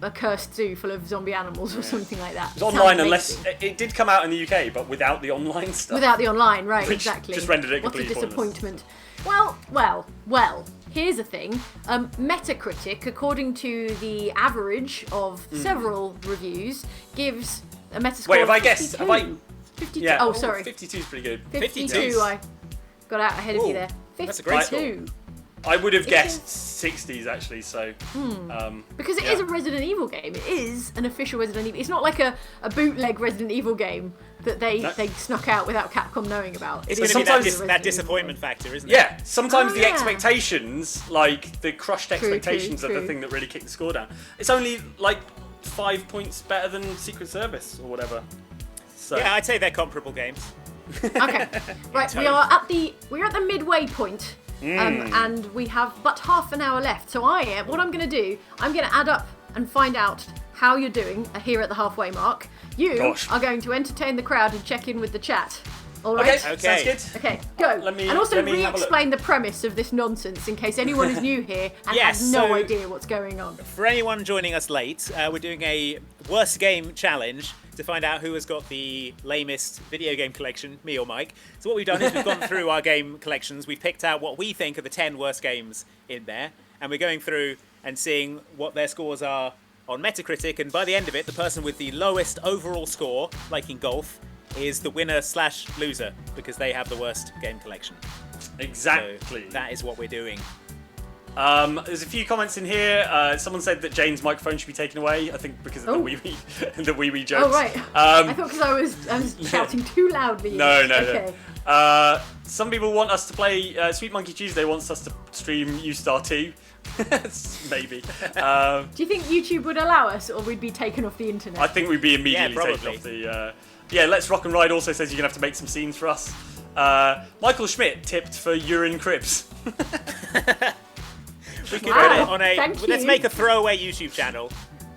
a cursed zoo full of zombie animals or something like that. It was online unless it did come out in the UK, but without the online stuff. Without the online, right, Which exactly. just rendered it What a completely pointless. disappointment. Well, here's the thing. Metacritic, according to the average of several reviews, gives a Metascore Wait, have I of guessed? 52. Have I? 52. Yeah. Oh, sorry. 52 is pretty good. 52. I got out ahead of you Ooh, there. 52. that's a great score. I would have It guessed is- 60s actually. So. Because it Yeah. is a Resident Evil game. It is an official Resident Evil. It's not like a bootleg Resident Evil game that they snuck out without Capcom knowing about. It's It going is to be sometimes- that, a Resident that Evil disappointment game. factor, isn't it? Yeah, sometimes Oh, the yeah. expectations, like the crushed expectations, are the true. thing that really kick the score down. It's only like 5 points better than Secret Service or whatever. So Yeah, I'd say they're comparable games. Okay, right. We're at the midway point, and we have but half an hour left. So what I'm going to do, I'm going to add up and find out how you're doing here at the halfway mark. You Gosh. are going to entertain the crowd and check in with the chat. All right. okay, Okay. sounds good. Okay, go. Let me- and also let me have a look. re-explain the premise of this nonsense in case anyone is new here and Yes, has no so- idea what's going on. For anyone joining us late, we're doing a worst game challenge to find out who has got the lamest video game collection, me or Mike. So what we've done is we've gone through our game collections, we've picked out what we think are the 10 worst games in there, and we're going through and seeing what their scores are on Metacritic, and by the end of it, the person with the lowest overall score, like in golf, is the winner/loser, because they have the worst game collection. Exactly. So that is what we're doing. There's a few comments in here. Someone said that Jane's microphone should be taken away. I think because of Oh. the wee wee jokes. Oh right. I thought because I was shouting too loudly. No. Okay. Some people want us to play. Sweet Monkey Tuesday wants us to stream YouStar 2. Maybe. Do you think YouTube would allow us, or we'd be taken off the internet? I think we'd be immediately Yeah, taken probably. off the. Yeah, Let's Rock and Ride also says you're gonna have to make some scenes for us. Michael Schmidt tipped for Urine Cribs. We could Wow. put it on Thank let's you. make a throwaway YouTube channel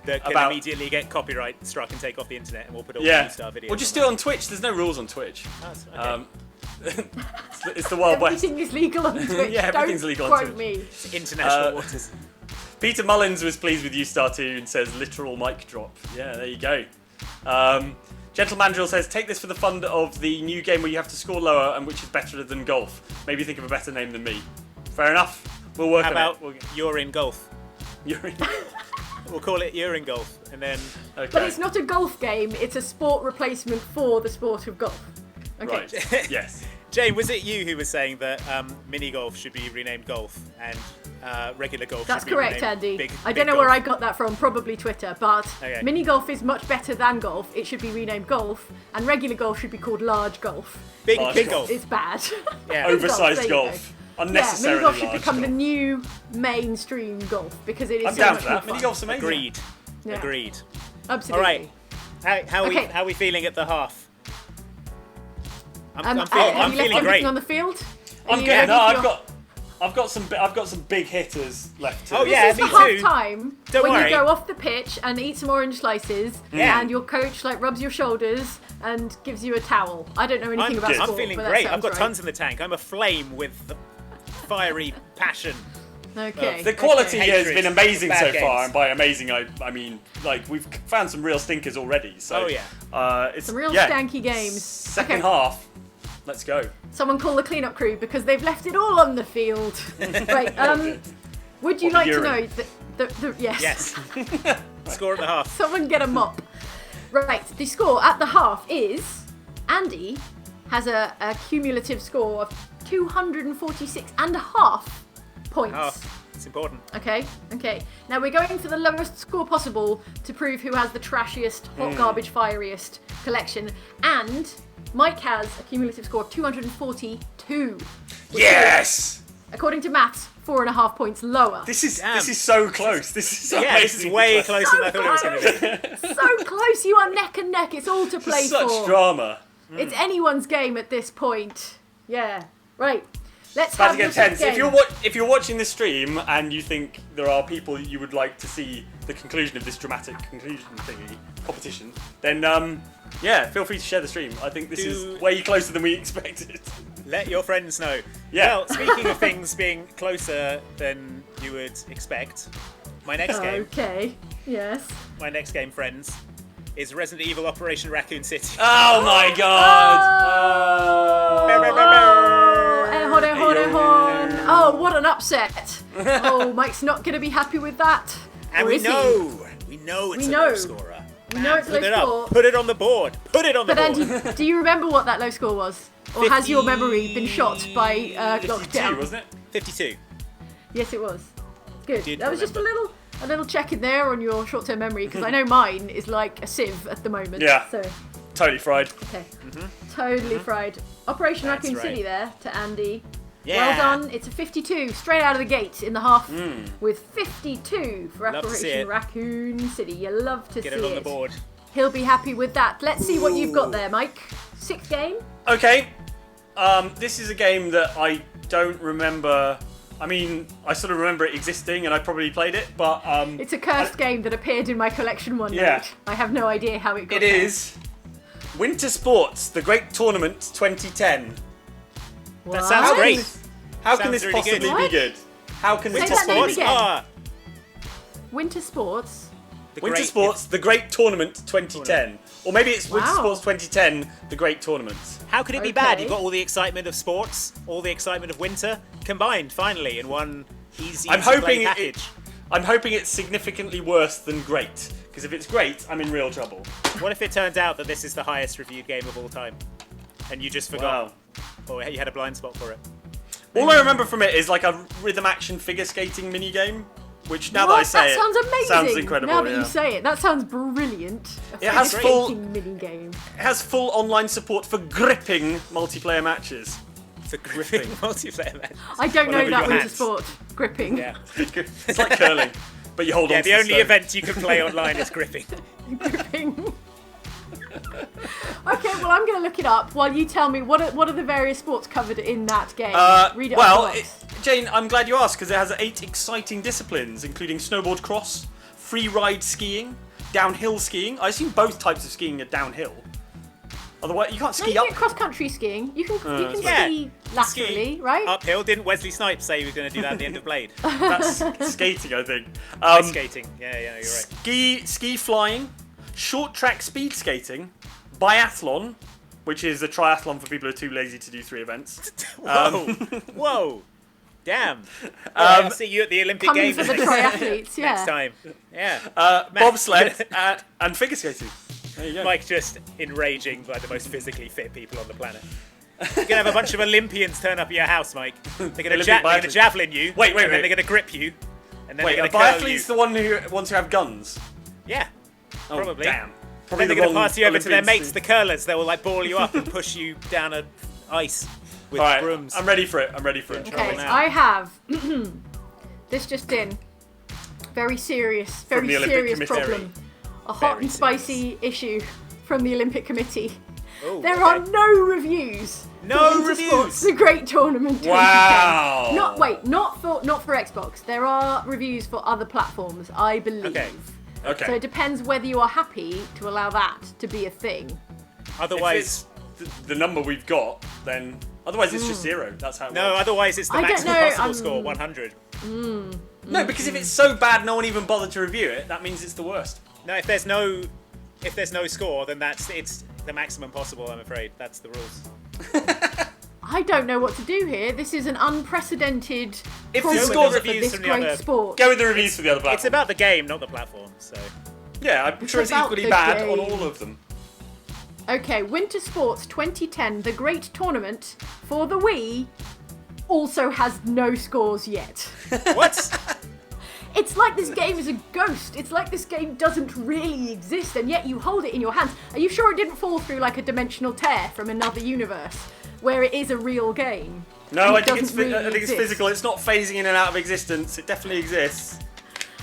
that can about immediately get copyright struck and take off the internet, and we'll put all yeah, YouStar videos. or just do it on Twitch. There's no rules on Twitch. Okay. It's the Wild West. Everything is legal on Twitch. Yeah, everything's Don't legal on quote Twitch. me. International waters. Peter Mullins was pleased with YouStar too and says literal mic drop. Yeah, there you go. Gentle Mandrill says take this for the fun of the new game where you have to score lower and which is better than golf. Maybe think of a better name than me. Fair enough. We'll work How on about it. You're in Golf? You're in. We'll call it You're in Golf, and then Okay. But it's not a golf game, it's a sport replacement for the sport of golf. Okay. Right. Yes. Jane, was it you who was saying that mini golf should be renamed golf and regular golf That's should be correct, renamed Andy. Big, I Big don't know Golf? where I got that from, probably Twitter, but Okay. mini golf is much better than golf. It should be renamed golf, and regular golf should be called large golf. Big Large Big golf. Golf. It's bad. Yeah. Oversized there you golf. Yeah, Unnecessarily mini golf should large become the golf. new mainstream golf because it is I'm so down much for more that. Mini fun. golf's amazing. Agreed. Yeah. Agreed. Absolutely. All right. How Okay. are we feeling at the half? I'm Have you feeling left everything great. on the field? Are I'm you good. ready No, for your- I've got some big hitters left. Oh, too. yeah. This is me the half too. time Don't when worry. you go off the pitch and eat some orange slices, Yeah. and your coach like rubs your shoulders and gives you a towel. I don't know anything about good. sport. I'm feeling but that great. I've sounds got right. tons in the tank. I'm aflame with fiery passion. Okay. The quality okay. has Hatred been amazing of so bad far, games. and by amazing, I mean like we've found some real stinkers already. So, Oh, yeah. it's Some real yeah, stanky games. Second Okay. half, let's go. Someone call the cleanup crew because they've left it all on the field. Right. Would you Or like to urine. know the yes? Yes. Score at the half. Someone get a mop. Right. The score at the half is Andy has a cumulative score of 246.5 points. Half. It's important. Okay. Now we're going for the lowest score possible to prove who has the trashiest, hot garbage, fieriest collection. And Mike has a cumulative score of 242. which Yes. is, according to maths, 4.5 points lower. This is Damn. so close. This is so Yeah, this is way close. closer than I thought it was going to be. So close, you are neck and neck. It's all to play Such for. drama. It's anyone's game at this point. Yeah. Right. Let's About have to your get tense. game. If you're watching this stream and you think there are people you would like to see the conclusion of this dramatic conclusion thingy competition, then yeah, feel free to share the stream. I think this is way closer than we expected. Let your friends know. Yeah. Well, speaking of things being closer than you would expect, my next game, Okay. Yes. friends, is Resident Evil Operation Raccoon City. Oh my god! Ehon, ehon, ehon. Oh, what an upset. Oh, Mike's not going to be happy with that. And Or we is he? know it's We a know. low scorer. We know it's a Put low it score. up. Put it on the board. Put it on the But board. Andy, do you remember what that low score was? Or has your memory been shot by 52, lockdown? wasn't it? 52. Yes, it was. Good. Did That was just remember. a little check in there on your short-term memory because I know mine is like a sieve at the moment. Yeah. So, Totally fried. okay. Totally fried. Operation That's Raccoon right. City there to Andy. Yeah. Well done. It's a 52 straight out of the gate in the half with 52 for Love to see Operation it. Raccoon City. You love to Get see it on the board. He'll be happy with that. Let's see what you've got there, Mike. Sixth game. Okay. This is a game that I don't remember. I mean, I sort of remember it existing and I probably played it, but It's a cursed game that appeared in my collection one Yeah. night. I have no idea how it got it there. is Winter Sports, the Great Tournament 2010. That sounds What? great. How can Sounds this really possibly good. be What? good? How can Say this that name possibly again. Ah, Winter Sports. the Winter great- Sports, the Great Tournament 2010. Or maybe it's Winter Wow. Sports 2010, the Great Tournament. How could it be bad? Okay. You've got all the excitement of sports, all the excitement of winter, combined finally in one easy I'm to play hoping package. I'm hoping it's significantly worse than great. Because if it's great, I'm in real trouble. What if it turns out that this is the highest reviewed game of all time? And you just forgot, Wow. or you had a blind spot for it. All I remember from it is like a rhythm action figure skating mini game, which now What? that I say that sounds amazing. it, sounds incredible. Now that yeah. you say it, that sounds brilliant. It has A full- skating mini game. It has full online support for gripping multiplayer matches. It's a gripping multiplayer match. I don't know Whatever that your winter hands. sport. Gripping. Yeah. It's like curling, but you hold Yeah, on to the only stone. event you can play online is gripping. Gripping. Okay, well I'm going to look it up while you tell me what are the various sports covered in that game. Read it well, off the box. Jane, I'm glad you asked because it has 8 exciting disciplines, including snowboard cross, free ride skiing, downhill skiing. I assume both types of skiing are downhill. Otherwise, you can't ski you up. can cross country skiing. You can Yeah. ski laterally, Ski right? uphill. Didn't Wesley Snipes say he was going to do that at the end of Blade? That's skating, I think. Ice skating. Yeah, you're right. Ski flying, short track speed skating, biathlon, which is a triathlon for people who are too lazy to do 3 events. Whoa. Damn. I'll see you at the Olympic Coming Games for the triathletes, yeah. next time. Yeah. Bobsled and figure skating. There you go. Mike just enraging by the most physically fit people on the planet. You're gonna have a bunch of Olympians turn up at your house, Mike. They're gonna javelin you. Wait. Then they're gonna grip you. And then Wait, they're are gonna curl you. biathletes the ones who have guns? Yeah. Oh, Probably. damn. Then they're gonna pass you over to their Olympians mates, the curlers. They will like ball you up and push you down a ice with All right, brooms. I'm ready for it. Okay, now. I have this just in. Very serious the Olympic Committee. problem. A hot Very and spicy issue from the Olympic Committee. Ooh, There okay. are no reviews. No for Winter reviews? Sports, the Great Tournament 2010. Wow. Not for Xbox. There are reviews for other platforms, I believe. Okay. So it depends whether you are happy to allow that to be a thing. Otherwise, the number we've got, then otherwise it's just 0. That's how it no. works. Otherwise, it's the I don't maximum know, possible score, 100. No, because if it's so bad no one even bothered to review it, that means it's the worst. No, if there's no score, then it's the maximum possible. I'm afraid that's the rules. I don't know what to do here. This is an unprecedented If the problem scores for reviews this from the great other- sport. Go with the reviews for the other platforms. It's about the game, not the platform. So Yeah, I'm sure it's about equally the bad game. on all of them. Okay, Winter Sports 2010, the Great Tournament for the Wii, also has no scores yet. what? It's like this game is a ghost. It's like this game doesn't really exist, and yet you hold it in your hands. Are you sure it didn't fall through like a dimensional tear from another universe, where it is a real game? No, and I it think doesn't really it's exist? physical. It's not phasing in and out of existence. It definitely exists.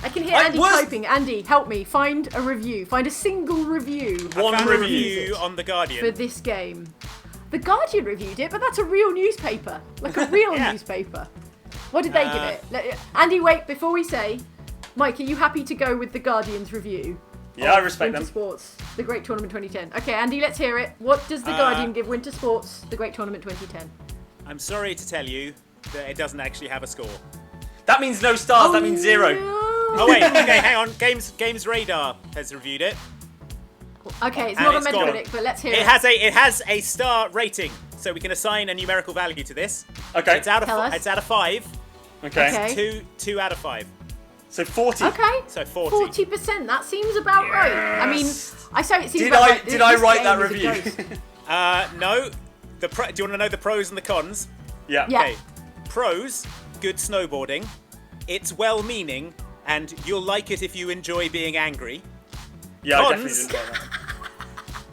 I can hear I Andy was- typing. Andy, help me. Find a review. Find a single review One Found a review. review on the Guardian. for this game. The Guardian reviewed it, but that's a real newspaper. Like a real Yeah. newspaper. What did they give it? Andy, wait, before we say, Mike, are you happy to go with the Guardian's review? Yeah, I of respect Winter them. Sports, the Great Tournament 2010. Okay, Andy, let's hear it. What does the Guardian give Winter Sports, the Great Tournament 2010? I'm sorry to tell you that it doesn't actually have a score. That means no stars. That means 0. No. Oh wait, okay, hang on. Games Radar has reviewed it. Okay, it's And not it's on gone. Metacritic, but let's hear It it. has a star rating, so we can assign a numerical value to this. Okay. It's out Tell us. of 5. Okay. Okay. Two out of 5. So 40. Okay. So 40. 40%. That seems about right. I mean, I say it seems Did about I right. did I This write game that is a review? ghost. No. Do you want to know the pros and the cons? Yeah. Yeah. Okay. Pros: good snowboarding. It's well-meaning, and you'll like it if you enjoy being angry. Yeah, I Cons. definitely didn't write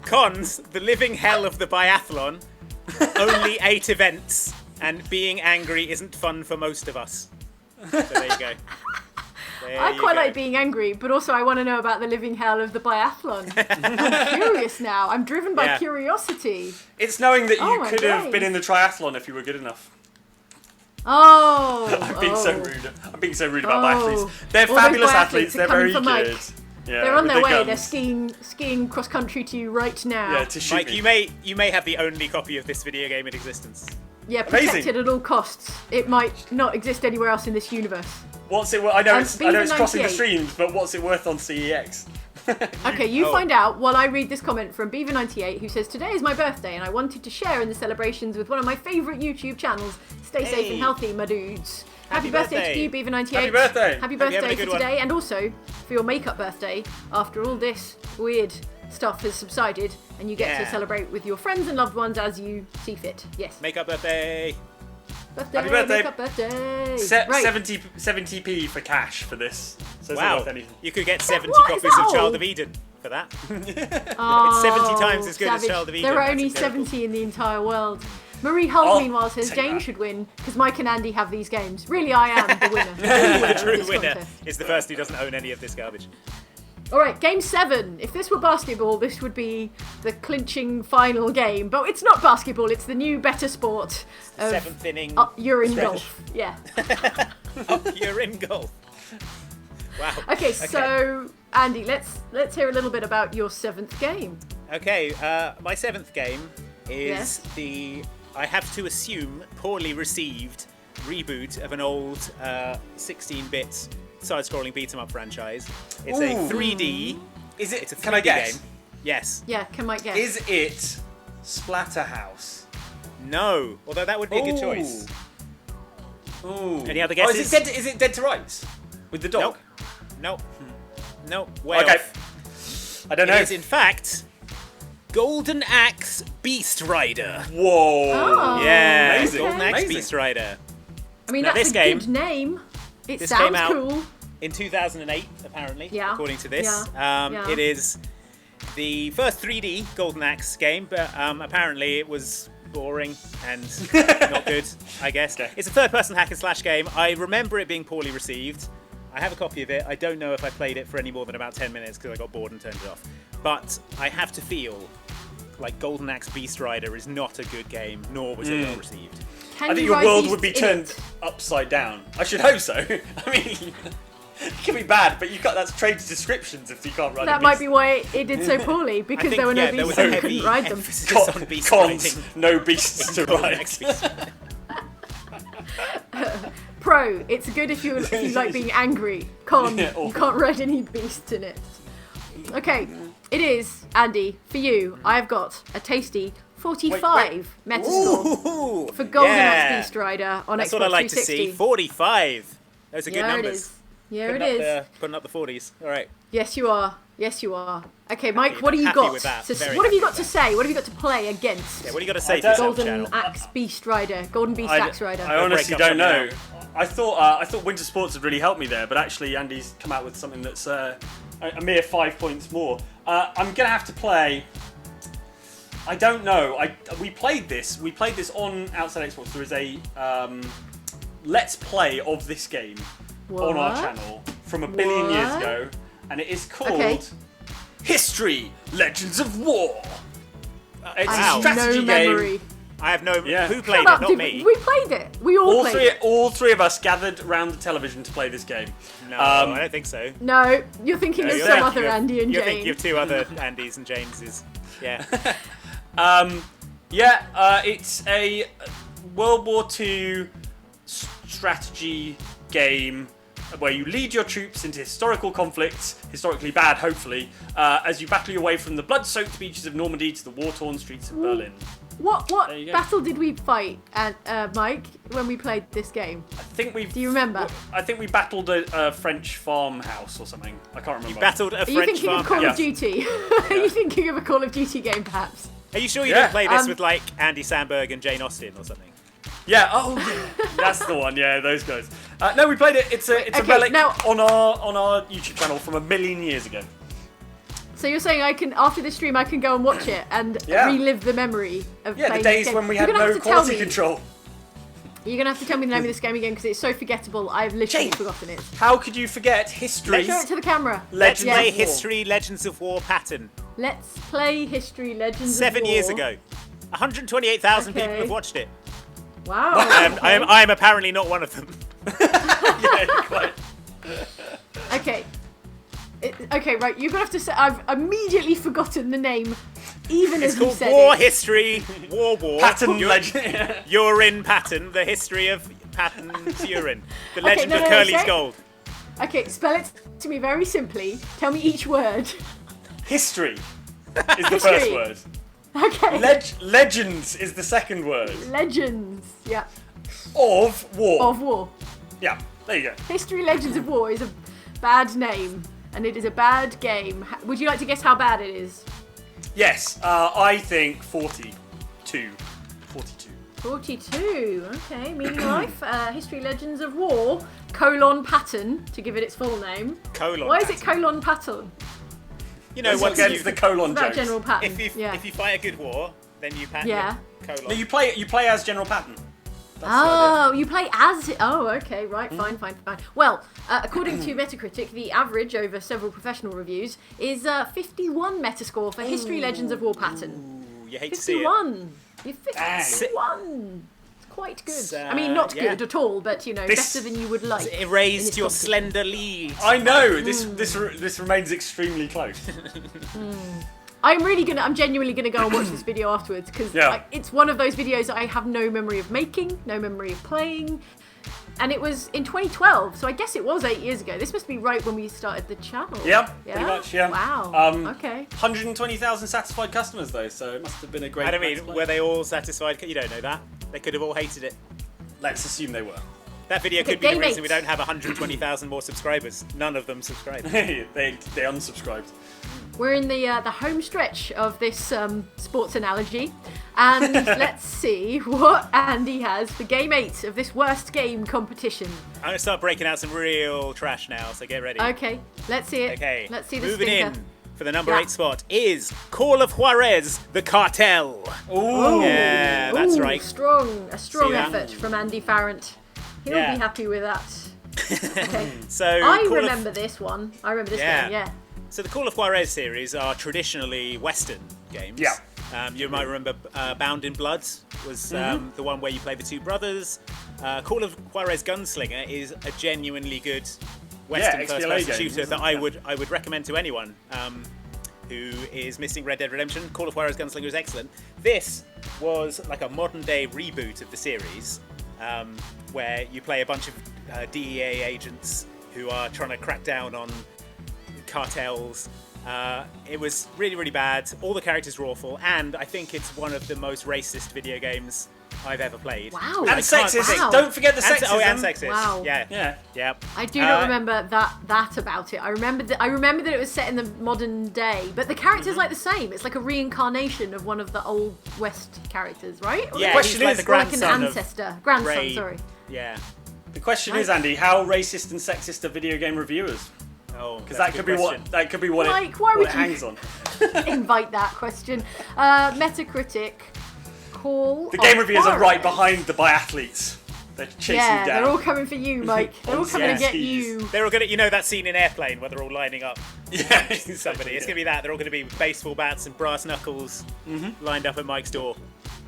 that. Cons: the living hell of the biathlon. Only 8 events, and being angry isn't fun for most of us. So there you go. I quite like being angry, but also I want to know about the living hell of the biathlon. I'm curious now. I'm driven by Yeah. curiosity. It's knowing that Oh you my could have days. been in the triathlon if you were good enough. Oh. I'm being so rude. I'm being so rude about Oh. biathletes. They're All those fabulous biathletes athletes. are They're coming very for Mike. good. Yeah, They're on with their way. guns. They're skiing cross country to you right now. Yeah, to shoot Mike, me. you may have the only copy of this video game in existence. Yeah, Amazing. protected at all costs. It might not exist anywhere else in this universe. What's it? I know it's crossing the Beaver98. streams, but what's it worth on CEX? Okay, you Oh. find out while I read this comment from Beaver98, who says, "Today is my birthday and I wanted to share in the celebrations with one of my favourite YouTube channels. Stay safe Hey. and healthy, my dudes." Happy birthday birthday. to you, Beaver98. Happy birthday. Happy Hope you're having birthday a good for one. today, and also for your makeup birthday. After all this weird stuff has subsided, and you get to Yeah. celebrate with your friends and loved ones as you see fit. Yes. Make-up birthday. Birthday, Happy birthday. makeup birthday. Right. 70p for cash for this. So it's not Wow. worth anything. You could get 70 What? Is copies that of Child all? of Eden for that. Oh, It's 70 times as good as savage. Child of Eden. There are That's only incredible. 70 in the entire world. Marie Hull, I'll meanwhile, says take Jane that. should win because Mike and Andy have these games. Really, I am the winner. The True winner is the person who doesn't own any of this garbage. All right, game 7. If this were basketball, this would be the clinching final game. But it's not basketball. It's the new better sport of 7th inning. urine stretch. golf. Yeah. You're in goal. Wow. Okay, so Andy, let's hear a little bit about your 7th game. Okay, my 7th game is Yes. the, I have to assume, poorly received reboot of an old 16-bit side-scrolling beat-em-up franchise. It's a Ooh. 3D. Is it? It's a 3D Can I guess? game. Yes. Yeah, can Mike guess? Is it Splatterhouse? No. Although that would be a good choice. Ooh. Any other Oh, guesses? is it Dead to Rights? With the dog? Nope. Nope. Way Okay. off. I don't know. It is, in fact, Golden Axe Beast Rider. Whoa. Oh. Yeah, Amazing. Golden Axe Amazing. Beast Rider. I mean, Now, that's this a game- good name. It this sounds came out- cool. In 2008, apparently, Yeah. according to this. Yeah. It is the first 3D Golden Axe game, but apparently it was boring and not good, I guess. Okay. It's a third-person hack and slash game. I remember it being poorly received. I have a copy of it. I don't know if I played it for any more than about 10 minutes because I got bored and turned it off. But I have to feel like Golden Axe Beast Rider is not a good game, nor was it well received. Can I think you your ride world beasts would be in turned it? upside down. I should hope so. I mean, it can be bad, but that's trade descriptions if you can't ride. That might be why it did so poorly, I because think, there were no yeah, there beasts was a and you heavy couldn't ride them. emphasis on beast Cons, riding. no beasts to Golden ride. Axe Beast Rider. Pro, it's good if you like being angry. Con, Yeah, you awful. can't ride any beasts in it. Okay, it is, Andy, for you, I've got a tasty 45 Metascore Ooh, for Golden yeah. Axe Beast Rider on That's Xbox what I like to 360. see. 45. Those are good Yeah, it numbers. is. Yeah, Putting it up is. putting up the 40s. All right. Yes, you are. Yes, you are. Okay, Mike, what do you happy got? with that. To, Very what have you happy got to say? What have you got to play against Yeah, what do you got to say I for yourself, Golden channel? Axe Beast Rider? Golden Beast Axe Rider. I honestly break up don't know. something I thought Winter Sports would really help me there, but actually Andy's come out with something that's a mere 5 points more. I'm gonna have to play. I don't know. We played this. We played this on Outside Xbox. There is a let's play of this game on our What? channel from a billion years What? ago, and it is called Okay. History: Legends of War. It's Wow. a strategy No game. memory. I have no. Yeah. Who played Shut up, it? Not did me. We played it. We all played it. All three of us gathered around the television to play this game. No, I don't think so. No, you're thinking of You're some thinking other of- Andy and You're Jane. thinking of two other Andys and Jameses. Yeah. It's a World War II strategy game where you lead your troops into historical conflicts, historically bad, hopefully, as you battle your way from the blood-soaked beaches of Normandy to the war-torn streets of Berlin. What There you go. battle did we fight, Mike, when we played this game? I think we. Do you remember? I think we battled a French farmhouse or something. I can't remember. You battled a Are you French thinking of Call farmhouse. of Duty? Are you thinking of a Call of Duty game, perhaps? Are you sure you Yeah. didn't play this with like Andy Samberg and Jane Austen or something? Yeah. Oh, yeah. That's the one. Yeah, those guys. No, we played it. It's a Okay, relic now- on our YouTube channel from a million years ago. So you're saying I can, after this stream, I can go and watch it and Yeah. relive the memory of Yeah, the playing days this game. when we You're had gonna have no to tell quality me- control. You're gonna have to tell me the name of this game again because it's so forgettable. I've literally Jane. forgotten it. How could you forget history? Show it to the camera. Let's Legends play of War. History Legends of War pattern. Let's play History Legends. 7 of years War. ago. 128,000 people Okay. have watched it. Wow. I am apparently not one of them. Yeah, quite. Okay. Okay, right. You're gonna have to say. I've immediately forgotten the name, even It's as you called said War it. History War. Pattern Ur- legend. Urine Pattern, the history of Patton's urine. The legend no, of no, Curly's say- gold. Okay, spell it to me very simply. Tell me each word. History is the History. first word. Okay. Legends is the second word. Legends. Yeah. Of war. Of War. Yeah, there you go. History Legends of War is a bad name, and it is a bad game. Would you like to guess how bad it is? Yes, I think 42. 42. 42. Okay, meaning life. History Legends of War, Pattern, to give it its full name. Colon. Why is it Pattern? You know, Once once again, you, it's the colon It's about jokes. General Patton. if yeah. you fight a good war, then you pattern Yeah. colon. No, you play as General Patton. That's Oh, you play as it. Oh, okay, right, fine. Well, according to Metacritic, the average over several professional reviews is 51 Metascore for History Legends of War Pattern. Ooh, you hate to see it. 51. You're 51. It's quite good. So, I mean, not yeah. good at all, but This- better than you would like. It in raised this your competition. slender lead. I know this remains extremely close. I'm genuinely gonna go and watch this video afterwards because Yeah. it's one of those videos I have no memory of making, no memory of playing, and it was in 2012, so I guess it was 8 years ago. This must be right when we started the channel. Yeah, pretty much. Yeah. Wow. Okay. 120,000 satisfied customers though, so it must have been a great. I don't mean, practice. were they all satisfied? You don't know that. They could have all hated it. Let's assume they were. That video Okay, could be the Game reason 8. we don't have 120,000 more subscribers. None of them subscribed. they unsubscribed. We're in the home stretch of this sports analogy, and let's see what Andy has for Game 8 of this worst game competition. I'm going to start breaking out some real trash now, so get ready. Okay, let's see it. Okay, Let's see the moving stinker. in for the number Yeah. 8 spot is Call of Juarez, the Cartel. Ooh. Yeah, that's Ooh, right. A strong See that? effort from Andy Farrant. He'll Yeah. be happy with that. Okay. So I Call of- remember this one. I remember this Yeah. game, yeah. So the Call of Juarez series are traditionally Western games. Yeah. You might remember Bound in Blood was the one where you play the two brothers. Call of Juarez Gunslinger is a genuinely good Western XBLA first-person game, shooter isn't that it? I would recommend to anyone who is missing Red Dead Redemption. Call of Juarez Gunslinger is excellent. This was like a modern-day reboot of the series, where you play a bunch of DEA agents who are trying to crack down on cartels. It was really, really bad. All the characters were awful, and I think it's one of the most racist video games I've ever played. Wow. And I can't sexist. think- Wow. Don't forget the And, sexism. oh, and sexist. Wow. Yeah. Yeah. Yeah. I do not remember that about it. I remember that it was set in the modern day, but the character's like the same. It's like a reincarnation of one of the old West characters, right? Or Yeah, question he's like is- the or like an grandson of ancestor. Grandson, Ray. sorry. Yeah. The question is, Andy, how racist and sexist are video game reviewers? Oh, Because that could be what Like, why what would it you- hangs on. Invite that question. Metacritic, Call The game of reviewers are right Juarez. behind the biathletes. They're chasing Yeah, you down. they're all coming for you, Mike. They're all coming Yeah. to get Skis. you. They're all gonna, you know, that scene in Airplane where they're all lining up Yeah, somebody. It's gonna be that. They're all gonna be baseball bats and brass knuckles lined up at Mike's door.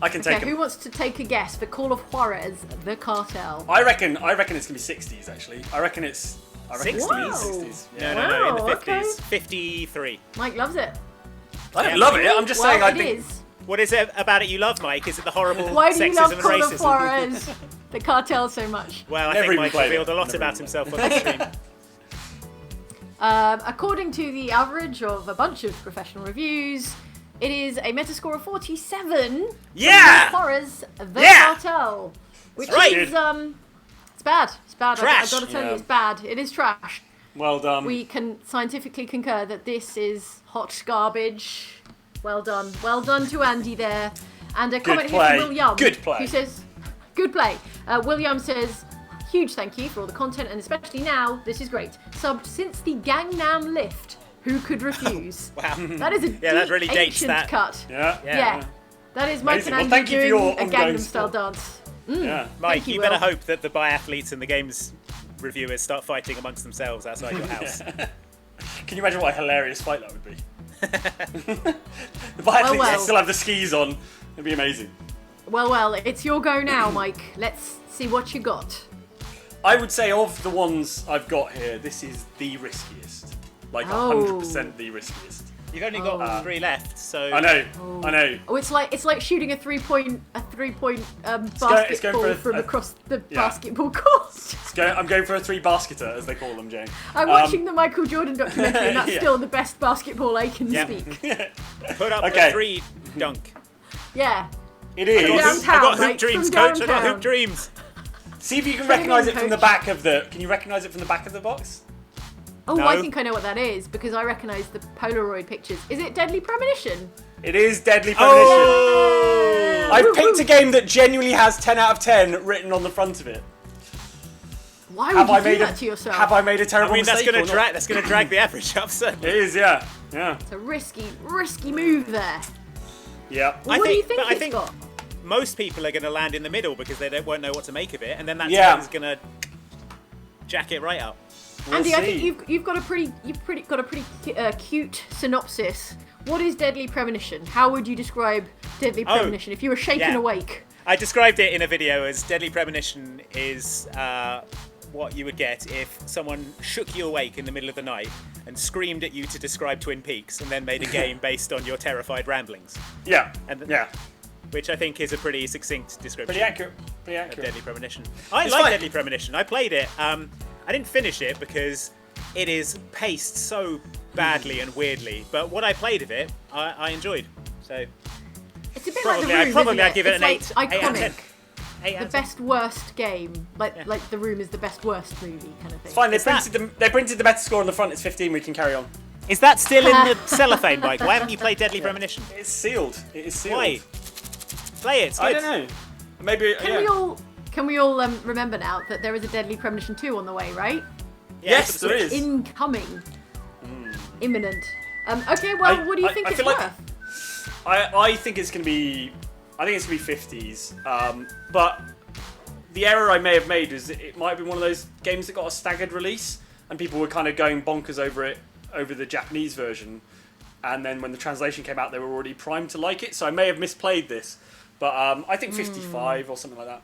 I can take Okay, who them. wants to take a guess for Call of Juarez, the Cartel? I reckon it's gonna be 60s actually. I reckon it's 60s? Wow. 60s. No, Yeah. no, no, in the Wow, okay. 50s. 53. Mike loves it. I don't Yeah. love it. I'm just saying Well, I it think is. What is it about it you love, Mike? Is it the horrible Why do you sexism love and Call of racism? Juarez, the Cartel, so much? Well, I Never think even Mike played revealed it. a lot Never about even himself on the stream. According to the average of a bunch of professional reviews, it is a Metascore of 47. Yeah! For Juarez, the Yeah! Cartel, which right. is it's bad. It's bad. Trash. I've got to tell you, Yeah. it's bad. It is trash. well done. We can scientifically concur that this is hot garbage. Well done. Well done to Andy there. And a comment here play. from Will Yum. Good play. Who says, good play. Will Yum says, huge thank you for all the content and especially now, this is great. Subbed since the Gangnam Lift. Who could refuse? Wow. That is a Yeah, that really dates ancient that. cut. yeah. Yeah. That is Mike Amazing. and Well, Andy thank you for doing your a ongoing Gangnam style support. dance. Yeah. Mike, Thank you, you better Will. hope that the biathletes and the games reviewers start fighting amongst themselves outside your house. Can you imagine what a hilarious fight that would be? The biathletes well. still have the skis on. It'd be amazing. Well, it's your go now, Mike. Let's see what you got. I would say of the ones I've got here, this is the riskiest. Like Oh. 100% the riskiest. You've only got 3 left, so I know. I know. Oh, it's like shooting a three-point it's basketball going for from a- across the yeah. basketball court. I'm going for a 3-basketer, as they call them, Jane. I'm watching the Michael Jordan documentary, and that's Yeah. still the best basketball I can Yeah. speak. put up Okay. a 3 dunk. Yeah. It I got, is. Downtown, I got mate, hoop dreams, from coach. I got downtown. hoop dreams. See if you can Put him recognise in, it from the coach. back of the. Can you recognise it from the back of the box? Oh, No. I think I know what that is because I recognise the Polaroid pictures. Is it Deadly Premonition? It is Deadly Premonition. Oh! I Woo, picked woo. a game that genuinely has 10 out of 10 written on the front of it. Why would Have you I do made that a to yourself? Have I made a I terrible mean, that's mistake? gonna or not? drag. That's gonna drag the average up. Certainly. It is, yeah, yeah, It's a risky move there. yeah. Well, I what do you think- think but I it's think- got? Most people are going to land in the middle because they won't know what to make of it, and then that Yeah. is going to jack it right up. We'll Andy, see. I think you've got a pretty cute synopsis. What is Deadly Premonition? How would you describe Deadly Oh, Premonition if you were shaken yeah. awake? I described it in a video as Deadly Premonition is what you would get if someone shook you awake in the middle of the night and screamed at you to describe Twin Peaks and then made a game based on your terrified ramblings. Yeah. Which I think is a pretty succinct description. Pretty accurate. Of Deadly Premonition. I like Deadly Premonition. I played it. I didn't finish it because it is paced so badly and weirdly. But what I played of it, I enjoyed. So It's a bit probably, like The Room, I'd give it an it's 8. 8 out of 10. iconic. 8 out The of 10. best worst game, like The Room is the best worst movie kind of thing. It's fine. They Is that- printed the Metascore on the front. It's 15. We can carry on. Is that still in the cellophane, Mike? Why haven't you played Deadly Premonition? It's sealed. It is sealed. Why? Play it. It's good. I don't know. Maybe. Can we all remember now that there is a Deadly Premonition 2 on the way, right? Yeah, Yes, for the there Switch. is. Incoming. Imminent. Okay, well, what do you think I it's feel like- worth? I think it's gonna be. I think it's gonna be 50s. But the error I may have made is it might have been one of those games that got a staggered release, and people were kind of going bonkers over the Japanese version. And then when the translation came out, they were already primed to like it. So I may have misplayed this, but I think 55 or something like that.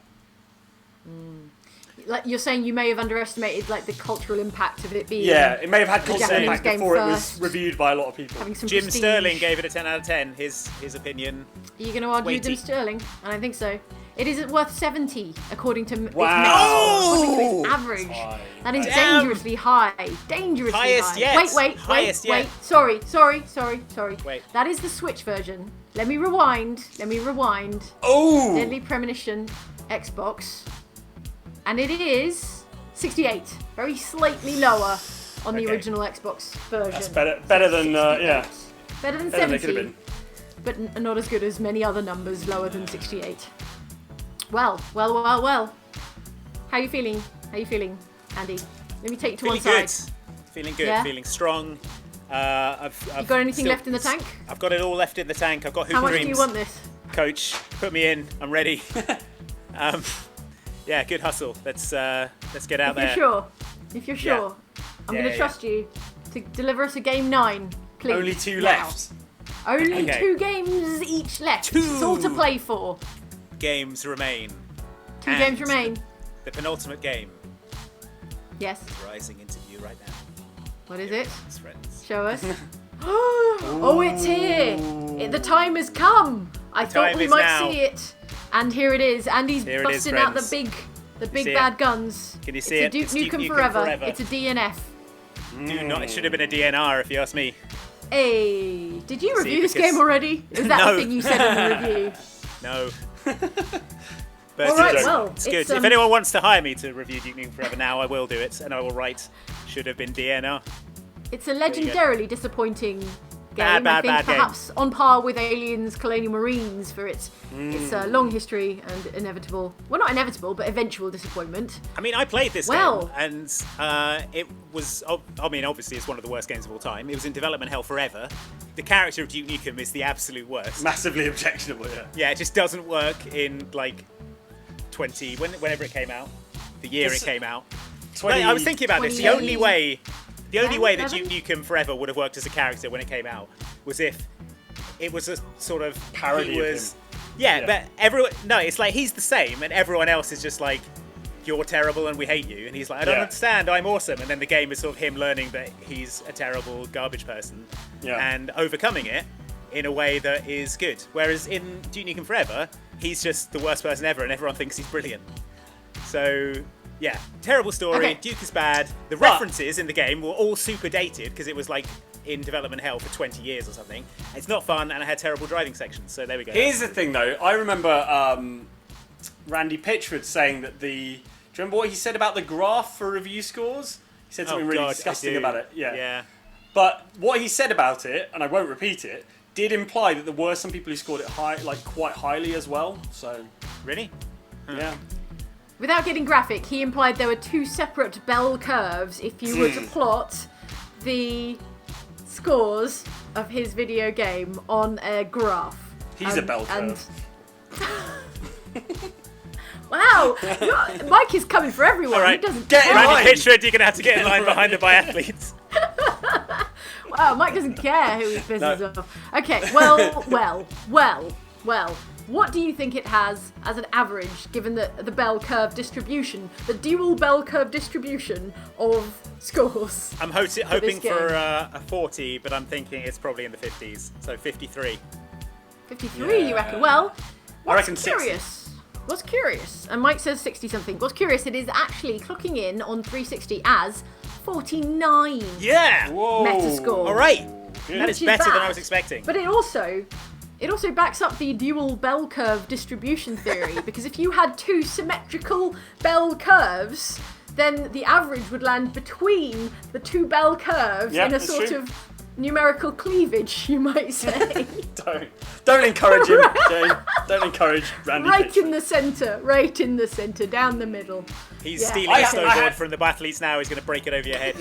Like you're saying, you may have underestimated like the cultural impact of it being. Yeah, it may have had cultural Japanese impact game before it was first. reviewed by a lot of people. Having some Jim prestige. Sterling gave it a 10 out of 10. His opinion. Are you going to argue Weighty. Jim Sterling? I don't think so. It is worth 70 according to its Wow. Metascore, according to its average. high. That is Damn. dangerously high. Dangerously Highest high. yet. Wait. Highest yet. Sorry. Wait. That is the Switch version. Let me rewind. Oh! Deadly Premonition Xbox. And it is 68. Very slightly lower on the Okay. original Xbox version. That's better than, 68. yeah. Better than Better than it 70. could have been. But not as good as many other numbers lower than 68. Well. How you feeling, Andy? Let me take you to Feeling one good. side. Feeling good. Yeah? Feeling strong. I've You got anything left in the tank? I've got it all left in the tank. I've got Hoop How much Dreams. do you want this? Coach, put me in. I'm ready. Yeah, good hustle. Let's get out there. If you're sure, I'm Yeah, going to yeah. trust you to deliver us a game 9, please. Only 2 now. left. Only Okay. 2 games each left. 2 It's all to play for. games remain. 2 And games remain. The penultimate game Yes. is rising into view right now. What is it? It's friends. Show us. Oh, it's here. The time has come. I thought time we is might now. see it. And here it is. Andy's Here it is, busting out the friends. big see bad it? guns. Can you see it's it? a It's Duke Duke Nukem Nukem forever. forever. It's a DNF. Do not. It should have been a DNR if you ask me. Hey, did you See, review this because- game already? Is that No. the thing you said in the review? No. But All right, it's, well, it's good. it's, If anyone wants to hire me to review Duke Nukem Forever now, I will do it, and I will write should have been DNR. It's a you go. legendarily disappointing game. Bad, I think bad game. perhaps on par with Aliens Colonial Marines for its long history and inevitable, well, not inevitable, but eventual disappointment. I mean, I played this Well- game, and it was. I mean, obviously, it's one of the worst games of all time. It was in development hell forever. The character of Duke Nukem is the absolute worst. Massively objectionable, yeah. Yeah, it just doesn't work in like whenever it came out, the year This- it came out. 20, I was thinking about this. The 20 only way that 11? Duke Nukem Forever would have worked as a character when it came out was if it was a sort of Parody he of was, him. Yeah, Yeah. but everyone. No, it's like he's the same, and everyone else is just like, you're terrible and we hate you. And he's like, I don't Yeah. understand. I'm awesome. And then the game is sort of him learning that he's a terrible garbage person Yeah. and overcoming it in a way that is good. Whereas in Duke Nukem Forever, he's just the worst person ever, and everyone thinks he's brilliant. So. Yeah, terrible story. Okay. Duke is bad. The But- references in the game were all super dated because it was like in development hell for 20 years or something. It's not fun, and I had terrible driving sections. So there we go. Here's the thing, though. I remember Randy Pitchford saying that do you remember what he said about the graph for review scores? He said something really God, I disgusting do. about it. Yeah. Yeah. But what he said about it, and I won't repeat it, did imply that there were some people who scored it quite highly as well. So Really? yeah. Without getting graphic, he implied there were 2 separate bell curves if you were to plot the scores of his video game on a graph. He's a bell curve. Wow, Mike is coming for everyone. All right. He doesn't Get in care. line. Randy Pitchford, you're going to have to get in line behind the biathletes. Wow, Mike doesn't care who he pisses No. off. Okay, well. What do you think it has as an average, given the bell curve distribution, the dual bell curve distribution of scores? I'm hoping game? for a 40, but I'm thinking it's probably in the 50s. So 53. 53, you reckon? Well, I reckon What's curious, and Mike says 60 something. What's curious, it is actually clocking in on 360 as 49 Yeah! Whoa. Metascore. All right. Good. That is Which better than bad. I was expecting. But it also backs up the dual bell curve distribution theory, because if you had two symmetrical bell curves, then the average would land between the two bell curves Yeah, in a that's sort true. of numerical cleavage, you might say. Don't encourage him, Jane. Don't encourage Randy Right Pitchford. in the centre, down the middle. He's Yeah. stealing I a had- snowboard from the Bathletes now. He's going to break it over your head.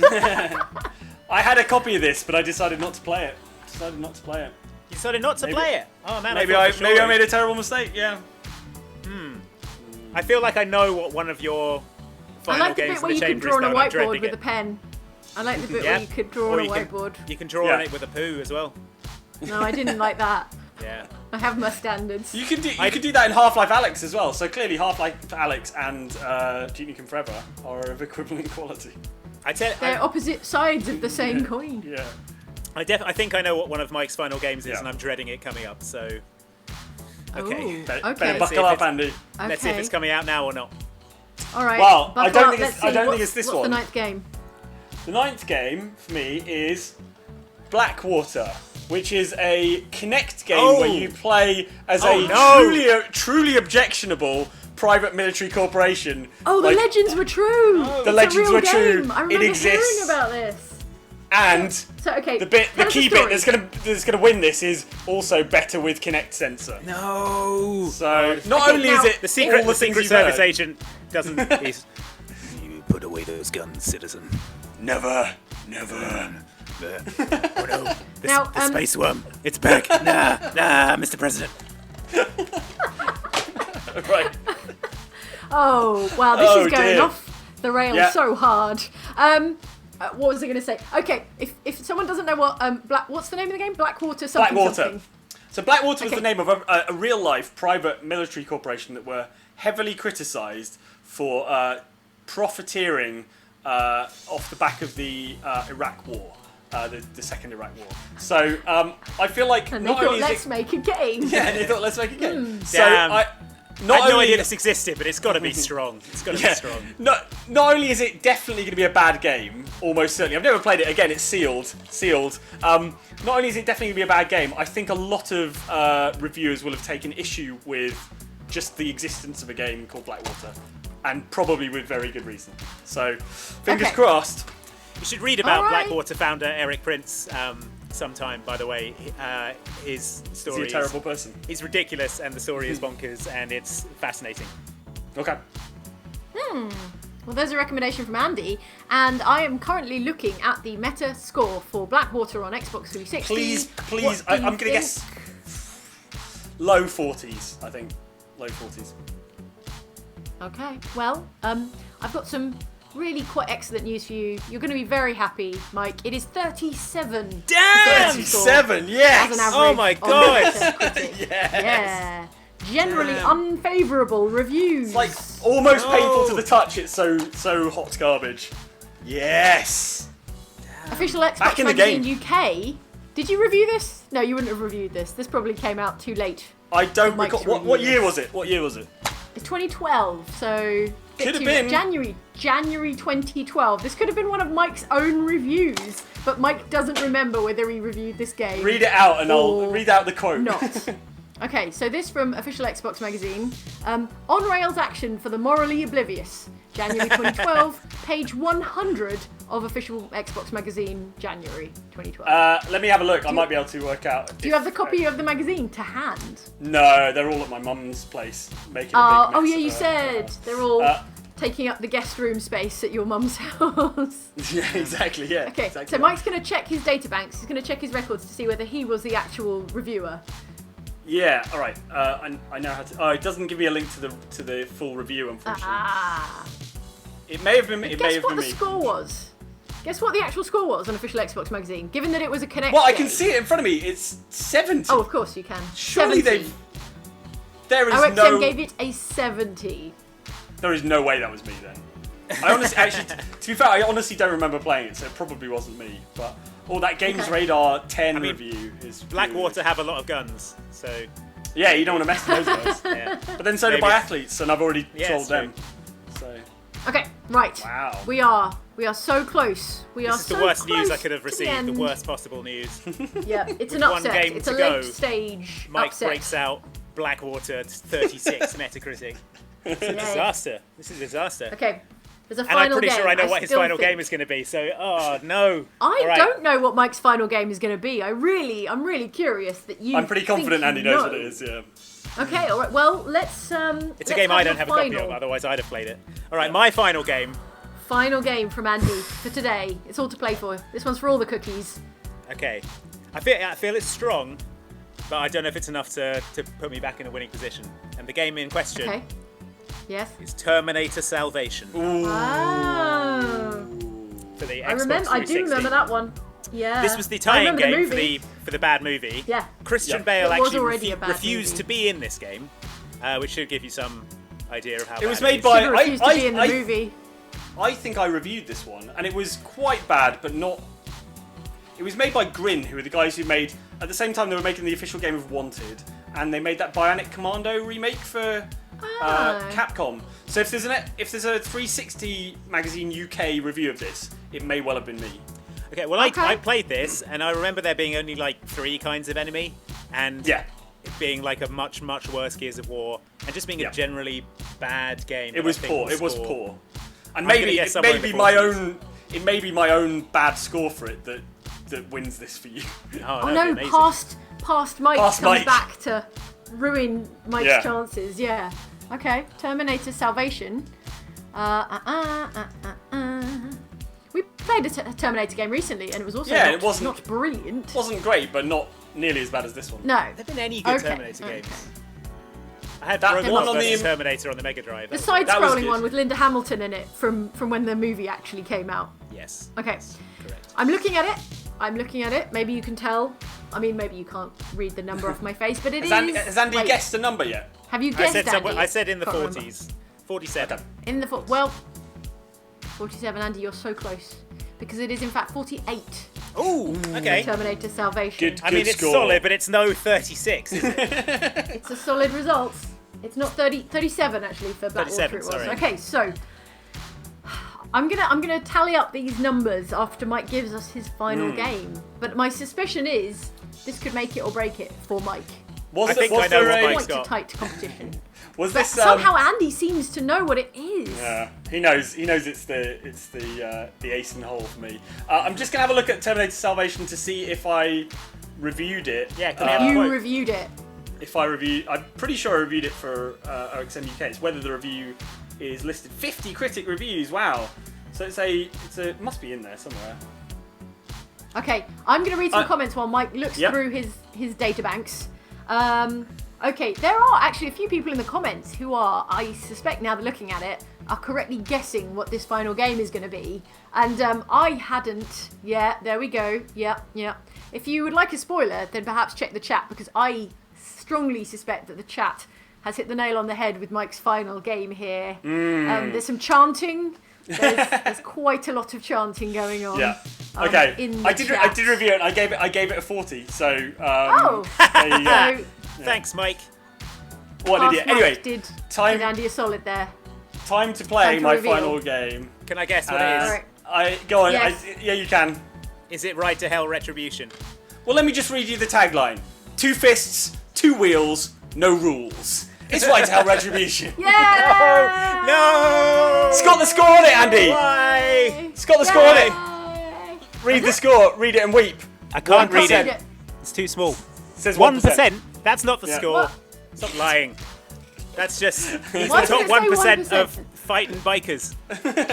I had a copy of this, but I decided not to play it. You decided not to Maybe- play it. Oh man, Maybe I I thought for sure. made a terrible mistake. Yeah. I feel like I know what one of your I final like the games bit in where the you could chamber draw is, on a though, and I'm whiteboard dreading with it. a pen. I like the bit Yeah. where you could draw Or on a you can- whiteboard. You can draw Yeah. on it with a poo as well. No, I didn't like that. Yeah. I have my standards. You could do that in Half-Life Alyx as well. So clearly, Half-Life Alyx and Duke Nukem Forever are of equivalent quality. They're opposite sides of the same coin. Yeah. I think I know what one of Mike's final games is, Yeah. and I'm dreading it coming up. So okay. Ooh, Better okay. buckle up, Andy. Let's see if Okay. it's coming out now or not. All right. Well, I buckle don't up, think let's it's- I see. don't think What's- it's this what's one. the ninth game? The ninth game for me is Blackwater, which is a Kinect game Oh. where you play as Oh, a no. truly objectionable private military corporation. Oh, the Like, legends were true. The It's a legends real were true. game. I It remember exists. hearing about this. And So okay, the tell us key story. bit that's gonna win this is also better with Kinect sensor. No. So not Okay, only now- is it The secret, all the the things secret you've service heard, agent doesn't. He's, you put away those guns, citizen. never. Oh no. Now, The space worm. It's back. Nah, Mr. President. Right. Oh wow, this Oh, is going dear. off the rails Yeah. so hard. What was I going to say? Okay, if someone doesn't know what what's the name of the game? Blackwater something Blackwater. something. So Blackwater was Okay. the name of a real-life private military corporation that were heavily criticised for profiteering off the back of the Iraq War, the second Iraq War. So I feel like And they not thought, only is let's it, make a game. yeah, they thought let's make a game. So Damn. I I not had no only idea this existed, but it's got to be strong. It's got to be strong. Not only is it definitely going to be a bad game, almost certainly. I've never played it. Again, it's sealed. Not only is it definitely going to be a bad game, I think a lot of reviewers will have taken issue with just the existence of a game called Blackwater, and probably with very good reason. So, fingers Okay. crossed. You should read about All right. Blackwater founder Eric Prince sometime, by the way. His Is story he a terrible person? is ridiculous, and the story is bonkers, and it's fascinating. Okay. Well, there's a recommendation from Andy, and I am currently looking at the meta score for Blackwater on Xbox 360. Please, What do I'm you going to think? guess low 40s. I think low 40s. Okay, well, I've got some really quite excellent news for you. You're going to be very happy, Mike. It is 37. Damn! 37. As Yes. an average Oh my on God! Metacritic. Yes. Yeah. Generally Damn. unfavourable reviews. It's like almost No. painful to the touch. It's so hot garbage. Yes. Official Xbox Back in the Magazine UK. Did you review this? No, you wouldn't have reviewed this. This probably came out too late. I don't Mike's recall. What year reviews. was it? What year was it? It's 2012, so Could have been. January 2012. This could have been one of Mike's own reviews, but Mike doesn't remember whether he reviewed this game. Read it out, and I'll Or read out the quote. Not. Okay, so this from Official Xbox Magazine. On rails action for the morally oblivious. January 2012, page 100 of Official Xbox Magazine, January 2012. Let me have a look. I might be able to work out. Do you have the copy of the magazine to hand? No, they're all at my mum's place, making a big mess. Oh yeah, of you her. said they're all Uh, taking up the guest room space at your mum's house. Yeah, exactly. Yeah. Okay, Exactly. so Mike's going to check his databanks. He's going to check his records to see whether he was the actual reviewer. Yeah. All right. I know how to. Oh, it doesn't give me a link to the full review, unfortunately. Ah. It may have been. It may Guess have what been the me. score was? Guess what the actual score was on Official Xbox Magazine, given that it was a Kinect Well, I game. can see it in front of me. It's 70. Oh, of course you can. Surely 70. they've. There is OXM gave it a 70. There is no way that was me then. I honestly, actually, to be fair, I honestly don't remember playing it, so it probably wasn't me. But that Games Radar 10 review is Blackwater have a lot of guns, so yeah, you don't want to mess with those guys. yeah. But then so do biathletes, and I've already trolled them. So Okay, right. wow, We are so close. This is the worst news I could have received. The worst possible news. Yeah, it's an One upset. game It's to a go. late stage Mike upset. breaks out Blackwater 36 Metacritic. It's a disaster. This is a disaster. Okay, there's a And final I'm pretty game. sure I know what his still final think- game is going to be. So, oh no. I All right. don't know what Mike's final game is going to be. I'm really curious that you. I'm pretty confident Andy knows what it is. Yeah. Okay, all right. Well, let's. It's a game I don't have a copy of, otherwise I'd have played it. All right, my final game. Final game from Andy for today. It's all to play for. This one's for all the cookies. Okay, I feel it's strong, but I don't know if it's enough to put me back in a winning position. And the game in question Okay. Yes. is Terminator Salvation Oh. for the Xbox I 360. do remember that one. Yeah. This was the I tie-in remember game movie. for the bad movie. Yeah. Christian Yep. Bale It was actually already a bad refused movie. to be in this game, which should give you some idea of how It was bad made is. by- Should have refused to be in the I- movie. I think I reviewed this one, and it was quite bad, but not. It was made by Grin, who are the guys who made. At the same time, they were making the official game of Wanted, and they made that Bionic Commando remake for Capcom. So if there's a 360 magazine UK review of this, it may well have been me. Okay, well, Okay. I played this, and I remember there being only like 3 kinds of enemy, and Yeah. it being like a much worse Gears of War, and just being Yeah. a generally bad game. It that was I think poor. will It was score- poor. And I'm gonna maybe guess it somewhere may in the be my 40s. own. It may be my own bad score for it that wins this for you. Oh, Oh that'd no, be amazing. past Mike Past comes Mike. back to ruin Mike's Yeah. chances. Yeah. Okay. Terminator Salvation. We played a Terminator game recently, and it was also Yeah, not, it wasn't- not brilliant. It wasn't great, but not nearly as bad as this one. No. Have there been any good Okay, Terminator okay. games? I had That Robot one on vs. the- Terminator on the Mega Drive. The That was- That was side-scrolling good. one with Linda Hamilton in it from when the movie actually came out. Yes. Okay. Correct. I'm looking at it. Maybe you can tell. I mean, maybe you can't read the number off my face, but it is. Has Andy Wait, guessed a number yet? Have you I guessed said Andy? I said in the Can't remember. 40s. 47. Okay. In the well, 47, Andy, you're so close because it is in fact 48. Ooh, okay. Terminator Salvation. Good. I mean, it's score. solid, but it's no 36, is it? It's a solid result. It's not 37 actually for Blackwater. 37, It was. sorry. Okay, so I'm gonna tally up these numbers after Mike gives us his final game. But my suspicion is this could make it or break it for Mike. Was I think was I know there what a- Mike's Quite a got. tight competition. Was this Somehow Andy seems to know what it is. Yeah, he knows. He knows it's the ace in the hole for me. I'm just gonna have a look at Terminator Salvation to see if I reviewed it. Yeah, can we have a You quote? reviewed it. If I reviewed, I'm pretty sure I reviewed it for OXM UK. It's whether the review is listed. 50 critic reviews. Wow. So it must be in there somewhere. Okay, I'm going to read some comments while Mike looks Yep. through his data banks. Okay, there are actually a few people in the comments who are, I suspect now they're looking at it, are correctly guessing what this final game is going to be. And I hadn't. Yeah, there we go. Yeah. If you would like a spoiler, then perhaps check the chat because I strongly suspect that the chat has hit the nail on the head with Mike's final game here. There's some chanting. There's quite a lot of chanting going on. Yeah. Okay. In the I chat. did review it. I gave it a 40. So Oh. there you go. So Thanks, Mike. What an Past idiot. Mike Anyway, did time Andy a solid there. time to play Time to my reveal. final game. Can I guess what it is? Alright. I go on. Yes. Yeah, you can. Is it Ride to Hell Retribution? Well, let me just read you the tagline: 2 fists, 2 wheels, no rules. It's right to hell Retribution. Yeah! No! It's got the score on it, Andy. Why? It's got the score on it. Yay! Read the score. Read it and weep. I can't read 1%. it. It's too small. It says 1%? That's not the Yeah. score. What? Stop lying. That's just he's Why the does top it say 1% 1%? of fighting bikers.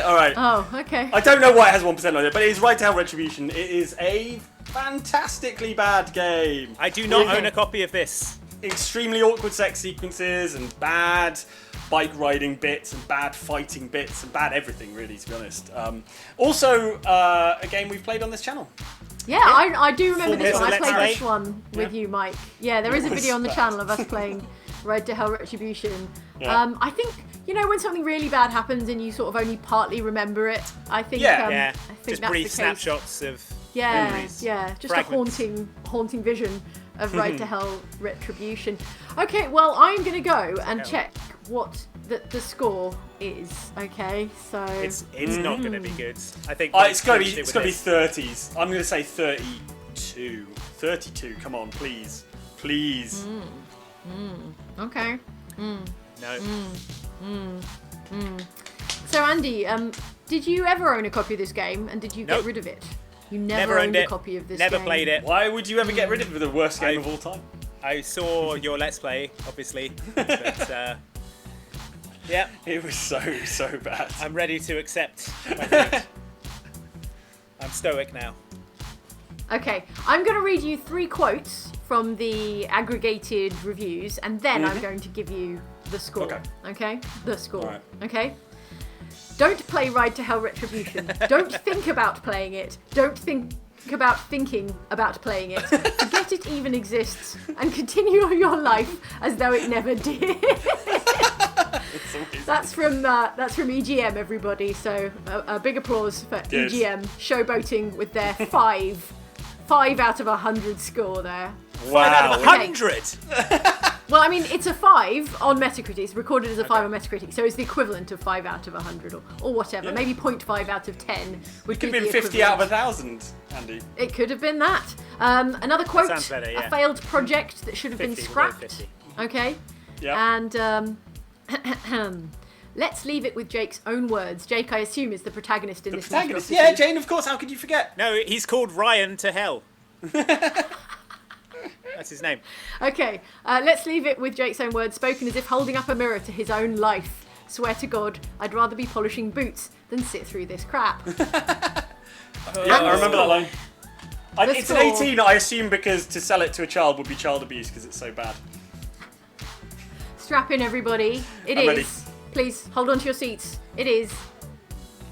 All right. Oh, okay. I don't know why it has 1% on it, but it is right to hell Retribution. It is a fantastically bad game. I do not With own a copy of this. extremely awkward sex sequences and bad bike riding bits and bad fighting bits and bad everything, really, to be honest. Also, a game we've played on this channel. Yeah, I do remember this Full one. I Let's played Play. this one with you, Mike. Yeah, there is a video on the channel of us playing Road to Hell Retribution. Yeah. I think, when something really bad happens and you sort of only partly remember it, I think, Yeah. Yeah, I think just that's brief the case. snapshots of Yeah, memories. yeah, just Fragments. a haunting vision of Road to Hell Retribution. Okay, well, I'm going to go and check what the score is. Okay, so It's not going to be good. I think It's gonna be with 30s. I'm gonna say 32. 32. Come on, please. okay. No. So Andy, did you ever own a copy of this game, and did you get Nope. rid of it? You never Never owned owned a it. copy of this Never game. played it. Why would you ever get rid of the worst game of all time? I saw your Let's Play, obviously. But, yeah, It was so bad. I'm ready to accept my fate. I'm stoic now. Okay, I'm going to read you 3 quotes from the aggregated reviews, and then I'm going to give you the score. Okay? The score. Alright. Okay? Don't play Ride to Hell Retribution. Don't think about playing it. Don't think about thinking about playing it. Forget it even exists, and continue your life as though it never did. That's from EGM, everybody. So a big applause for Yes. EGM showboating with their 5 out of 100 score there. Wow. 100! Well, I mean, it's a 5 on Metacritic. It's recorded as a 5 on Metacritic, so it's the equivalent of 5 out of 100 or whatever. Yeah. Maybe 0.5 out of 10 would Could be have been the 50 out of equivalent. 1,000, Andy. It could have been that. Another quote: sounds better, yeah. a failed project that should have been 50, we'll go scrapped. 50. Okay. Yeah. And let's leave it with Jake's own words. Jake, I assume, is the protagonist in The this. protagonist. monstrosity. Yeah, Jane, of course. How could you forget? No, he's called Ryan to Hell. That's his name. Okay, let's leave it with Jake's own words, spoken as if holding up a mirror to his own life. Swear to God, I'd rather be polishing boots than sit through this crap. Yeah, I remember that line. The It's an score. 18, I assume, because to sell it to a child would be child abuse because it's so bad. Strap in, everybody. It I'm is. ready. Please hold on to your seats. It is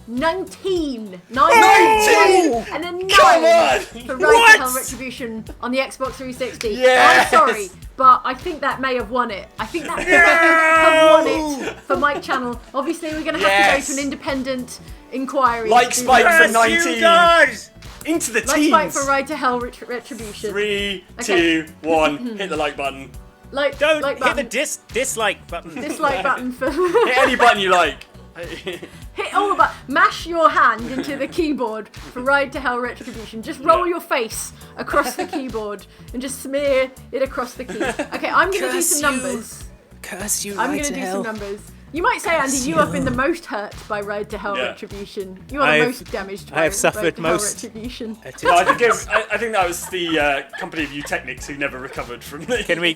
19. 19! And a 9 Come on! for Ride What? to Hell Retribution on the Xbox 360. Yes! I'm sorry, but I think that may have won it. I think that may have won it for Mike Channel. Obviously, we're going to have Yes! to go to an independent inquiry. Like to do Spike that. for 19. guys! Into the Like teens. Spike for Ride to Hell Retribution. 3, Okay. 2, 1. Hit the like button. Like, Don't like hit the button. dislike button. Dislike button for. Hit any button you like. Hit all the buttons. Mash your hand into the keyboard for Ride to Hell Retribution. Just roll your face across the keyboard and just smear it across the key. Okay, I'm going to do Curse some you. numbers. Curse you I'm right going to to do hell. some numbers. You might say, Andy, you have been the most hurt by Ride to Hell Yeah. Retribution. You are the I've- most damaged by I have Ride suffered to Hell most. Retribution. I think that was the company of Eutechnics who never recovered from the Can we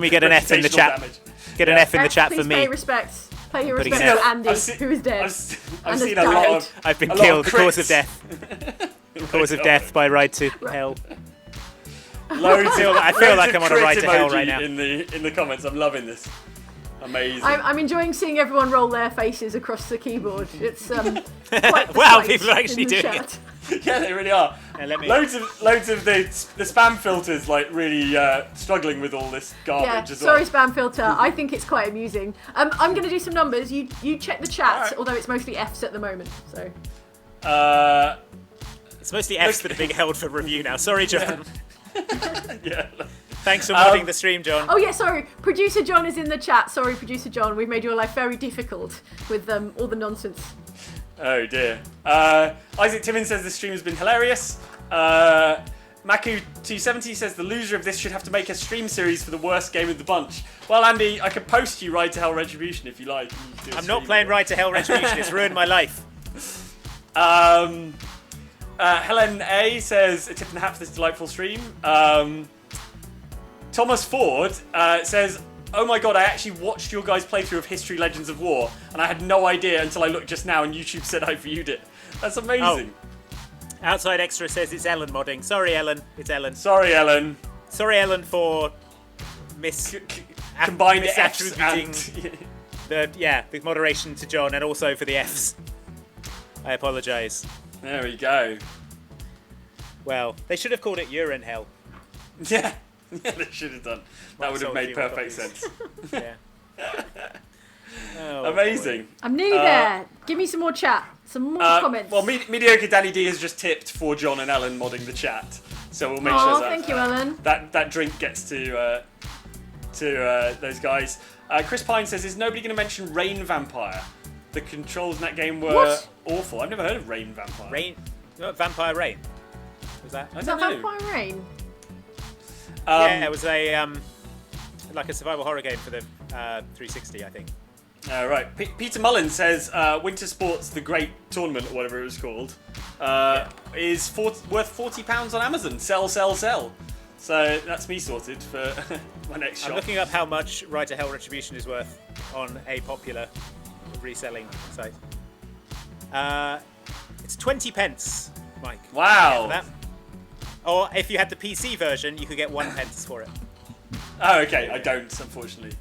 get an F in the reputational chat? damage. Get an F in the chat Please for pay me. respect. Pay your Putting respect an to Andy, I've se- who is dead. I've And seen has a lot died. of. I've been a lot killed. of Cause of crits. death. Cause of death by Ride to Hell. Loads I feel like I'm on a crit ride to hell emoji right now. In the comments, I'm loving this. Amazing. I'm enjoying seeing everyone roll their faces across the keyboard. It's quite the Wow, sight people are in actually the doing chat. Yeah, they really are. let me- Loads of the spam filters like really struggling with all this Yeah, garbage as well. sorry, spam filter. I think it's quite amusing. I'm going to do some numbers. You check the chat, Alright. although it's mostly Fs at the moment. So It's mostly Fs that are being held for review now. Sorry, John. Yeah. Thanks for modding the stream, John. oh yeah, sorry. Producer John is in the chat. Sorry, Producer John. We've made your life very difficult with all the nonsense. Oh dear. Isaac Timmins says the stream has been hilarious. Maku270 says the loser of this should have to make a stream series for the worst game of the bunch. Well, Andy, I could post you Ride to Hell Retribution if you like. You can do a I'm not stream playing of it. Ride to Hell Retribution. It's ruined my life. Helen A says a tip in the hat for this delightful stream. Thomas Ford says, oh my god, I actually watched your guys' playthrough of History Legends of War, and I had no idea until I looked just now and YouTube said I viewed it. That's amazing. Outside Extra says it's Ellen modding. Sorry, Ellen. It's Ellen. Sorry, Ellen. Sorry, Ellen, for Combine the F's misattributing and... the moderation to John, and also for the Fs. I apologise. There we go. Well, they should have called it Urine Hell. Yeah, they should have done. That would have made perfect copies. sense. Yeah. Oh, Amazing. I'm nearly there. Give me some more chat. Some more comments. Well, Mediocre Danny D has just tipped for John and Ellen modding the chat, so we'll make Oh, sure that thank you, Ellen. that drink gets to those guys. Chris Pine says, "Is nobody going to mention Rain Vampire? The controls in that game were What? awful. I've never heard of Rain Vampire. Vampire Rain. Was that? I Is don't that know. Vampire Rain? Yeah, it was a like a survival horror game for the 360, I think. Right. Peter Mullen says Winter Sports, the Great Tournament, or whatever it was called, is worth £40 on Amazon. Sell. So that's me sorted for my next shop. I'm looking up how much Right to Hell Retribution is worth on a popular reselling site. It's 20 pence, Mike. Wow. For that. Or if you had the PC version, you could get 1 pence for it. Oh, okay. I don't, unfortunately.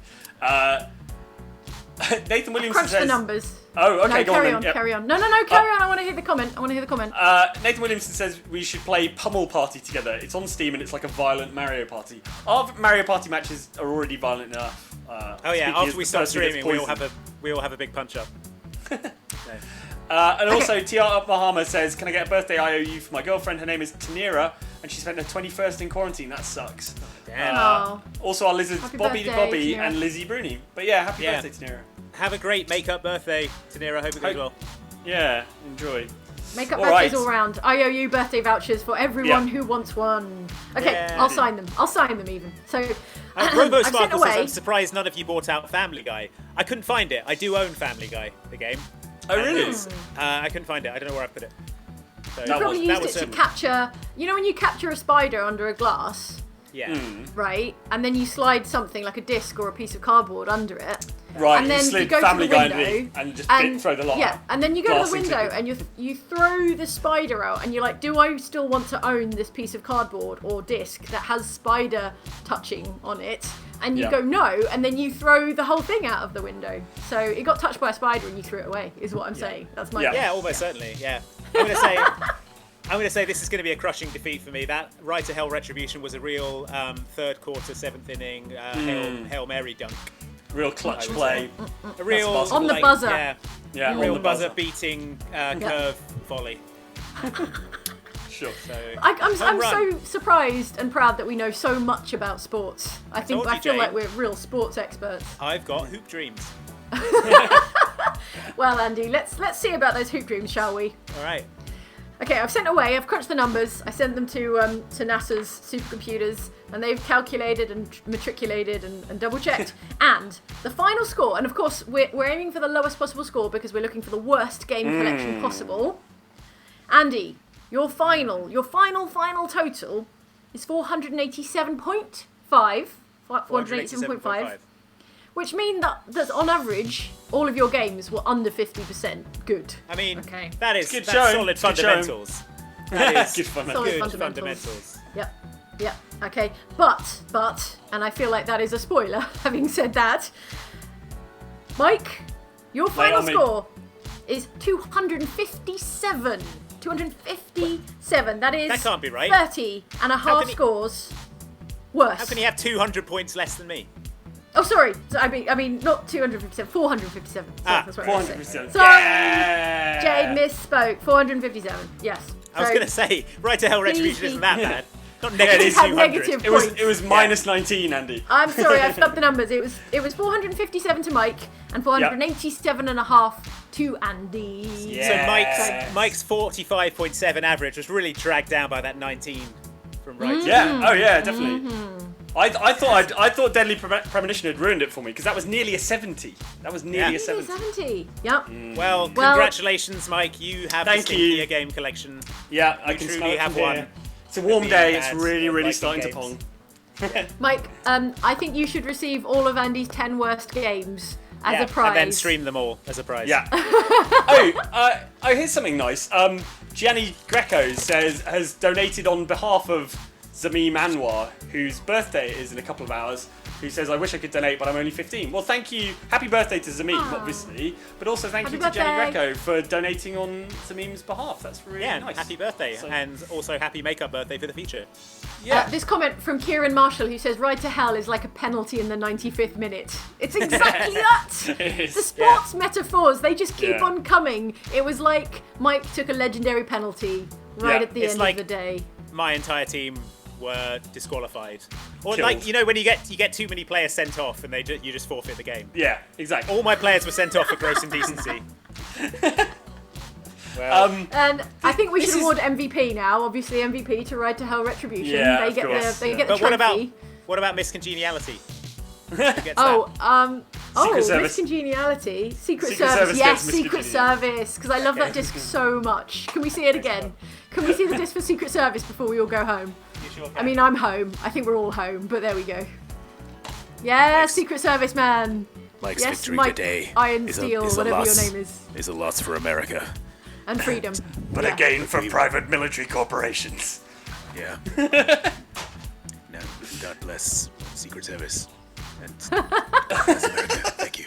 Nathan Williamson Crunch says... the numbers. Oh, okay, No, go carry on on, then. Yep. carry on. No, carry on. I want to hear the comment. Nathan Williamson says we should play Pummel Party together. It's on Steam and it's like a violent Mario Party. Our Mario Party matches are already violent enough. Oh yeah, speaking after as we the start person who gets streaming, poisoned. we all have a big punch up. And also, TR Up Bahama says, "Can I get a birthday IOU for my girlfriend? Her name is Tanira, and she spent her 21st in quarantine. That sucks." Damn. Oh. Also, our lizards Happy Bobby the birthday, Bobby Tanira. and Lizzie Bruni. But yeah, happy Yeah. birthday, Tanira. Have a great makeup birthday, Tanira. Hope it goes well. Yeah, enjoy. Makeup All birthdays right. all round. IOU birthday vouchers for everyone who wants one. Okay, Yeah. I'll sign them. even. So, Robo I've sent Sparkle says, away. "I'm surprised none of you bought out Family Guy. I couldn't find it. I do own Family Guy, the game. Oh, really? I couldn't find it. I don't know where I put it. So That Probably was- used it to capture. You know when you capture a spider under a glass, yeah. right? And then you slide something like a disc or a piece of cardboard under it. Right, And then you you slid go Family to the Guy window, underneath and just throw the lot Yeah, out. and then you go to Glass the window included. and you throw the spider out and you're like, do I still want to own this piece of cardboard or disc that has spider touching on it? And you Yeah. go no, and then you throw the whole thing out of the window. So it got touched by a spider and you threw it away, is what I'm saying. That's my Yeah. Yeah, almost certainly. Yeah. I'm gonna say this is going to be a crushing defeat for me. That Right to Hell Retribution was a real third quarter, seventh inning Hail Mary dunk. Real clutch play. A real That's On the like, buzzer. Yeah, Yeah, real on the buzzer. beating curve volley. Sure. So I'm home run. so surprised and proud that we know so much about sports. I told you, feel Jane. like we're real sports experts. I've got hoop dreams. Well, Andy, let's see about those hoop dreams, shall we? All right. Okay, I've crunched the numbers. I sent them to NASA's supercomputers, and they've calculated and matriculated and double checked. And the final score, and of course we're aiming for the lowest possible score because we're looking for the worst game collection possible. Andy, your final total is 487.5. 487.5. Which means that on average, all of your games were under 50% good. I mean, Okay. that's Good solid showing, good fundamentals. That is Good fun. Solid good fundamentals. fundamentals. Yep. Okay. But, and I feel like that is a spoiler, having said that, Mike, your final on me. score is 257. 257. That is That can't be right. 30 and a How half can he- scores worse. How can you have 200 points less than me? Oh, sorry. So, I mean, not 257. 457. So that's what I was saying. 400%. Sorry, Yeah. Jade misspoke. 457. Yes. I was So- going to say, Right to Hell Retribution isn't that bad. Not it negative is. Had 200. negative It was points. minus 19, Andy. I'm sorry, I flubbed the numbers. It was 457 to Mike and 487 and a half to Andy. Yeah. So Mike's 45.7 average was really dragged down by that 19 from Right. Yeah. Oh yeah, definitely. I thought Deadly Premonition had ruined it for me because that was nearly a 70. That was nearly a 70. 70. Yep. Well, congratulations, Mike. You have Thank the you. stinkier game collection. Yeah, I You can truly smell it have from one. here. It's a warm the day. It's ads really, of really Viking starting to games. pong. Mike, I think you should receive all of Andy's 10 worst games as Yeah, a prize. and then stream them all as a prize. Yeah. Here's something nice. Gianni Greco has donated on behalf of Zamim Anwar, whose birthday is in a couple of hours, who says, I wish I could donate, but I'm only 15. Well, thank you. Happy birthday to Zamim, obviously. But also thank Happy you to Jenny birthday. Recco for donating on Zamim's behalf. That's really nice. Happy birthday. So- And also happy makeup birthday for the future. Yeah. This comment from Kieran Marshall, who says, Ride to Hell is like a penalty in the 95th minute. It's exactly that! It is. The sports metaphors, they just keep Yeah. on coming. It was like Mike took a legendary penalty right Yeah, at the it's end like- of the day. My entire team were disqualified. Or Killed. like, you know, when you get too many players sent off and you just forfeit the game. Yeah, exactly. All my players were sent off for gross indecency. Well, And I think we This should is- award MVP now. Obviously, MVP to Ride to Hell Retribution. Yeah, they of get course, they yeah. get the but trophy. what about Miss Congeniality? Who gets Oh, Secret Service. Miss Congeniality, Secret Secret Service, Service yes, gets Miss Secret Congeniality. Service, because I love that disc so much. Can we see it again? Can we see the disc for Secret Service before we all go home? that? You sure I mean, I'm home. I think we're all home, but there we go. Yeah, Secret Service man. Mike's Yes, victory Mike today Iron is Steel, a whatever loss, your name is, a loss for America. and freedom. But Yeah. again, for private military corporations. Yeah. No, God bless Secret Service. And bless America. Thank you.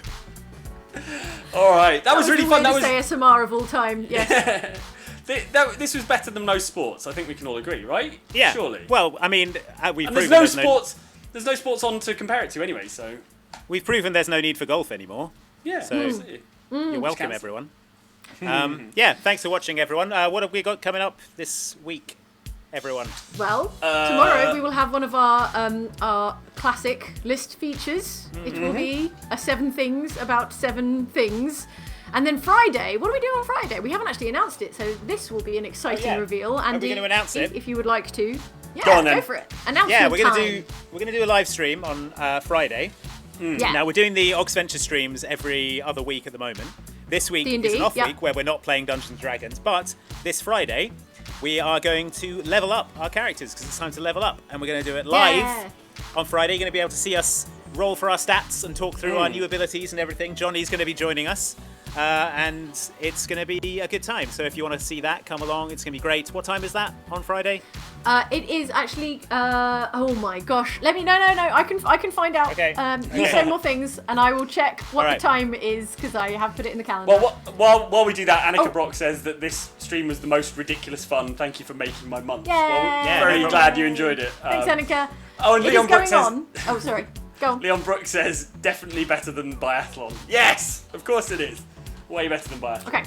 All right, that was really fun. That was ASMR of all time. Yes. this was better than most sports. I think we can all agree, right? Yeah. Surely. Well, I mean, we've and there's proven no there's sports. There's no sports on to compare it to anyway. So we've proven there's no need for golf anymore. yeah. So- absolutely. You're welcome, counts. everyone. Yeah, thanks for watching, everyone. What have we got coming up this week, everyone? Well, tomorrow we will have one of our classic list features. It will be a 7 things about 7 things. And then Friday, what do we do on Friday? We haven't actually announced it, so this will be an exciting yeah. reveal. Are we Andy, gonna announce it? if you would like to. Yeah, Go on then. for it. Announcement Yeah, we're time. gonna do a live stream on Friday. Yeah. Now we're doing the Oxventure streams every other week at the moment. This week D&D, is an off yeah. week where we're not playing Dungeons and Dragons, but this Friday we are going to level up our characters because it's time to level up, and we're going to do it live Yeah. on Friday. You're going to be able to see us roll for our stats and talk through our new abilities and everything. Johnny's going to be joining us, and it's going to be a good time. So if you want to see that, come along. It's going to be great. What time is that on Friday? It is actually. Oh my gosh! Let me. No. I can find out. Okay. You say more things, and I will check what Alright. the time is because I have put it in the calendar. Well, while we do that, Annika Oh. Brock says that this stream was the most ridiculous fun. Thank you for making my month. Yay. Well, Yeah, very no glad you enjoyed it. Thanks, Annika. Oh, and It Leon is Brooks going says. on. Oh, sorry. Go on. Leon Brooks says definitely better than biathlon. Yes, of course it is. Way better than biathlon. Okay.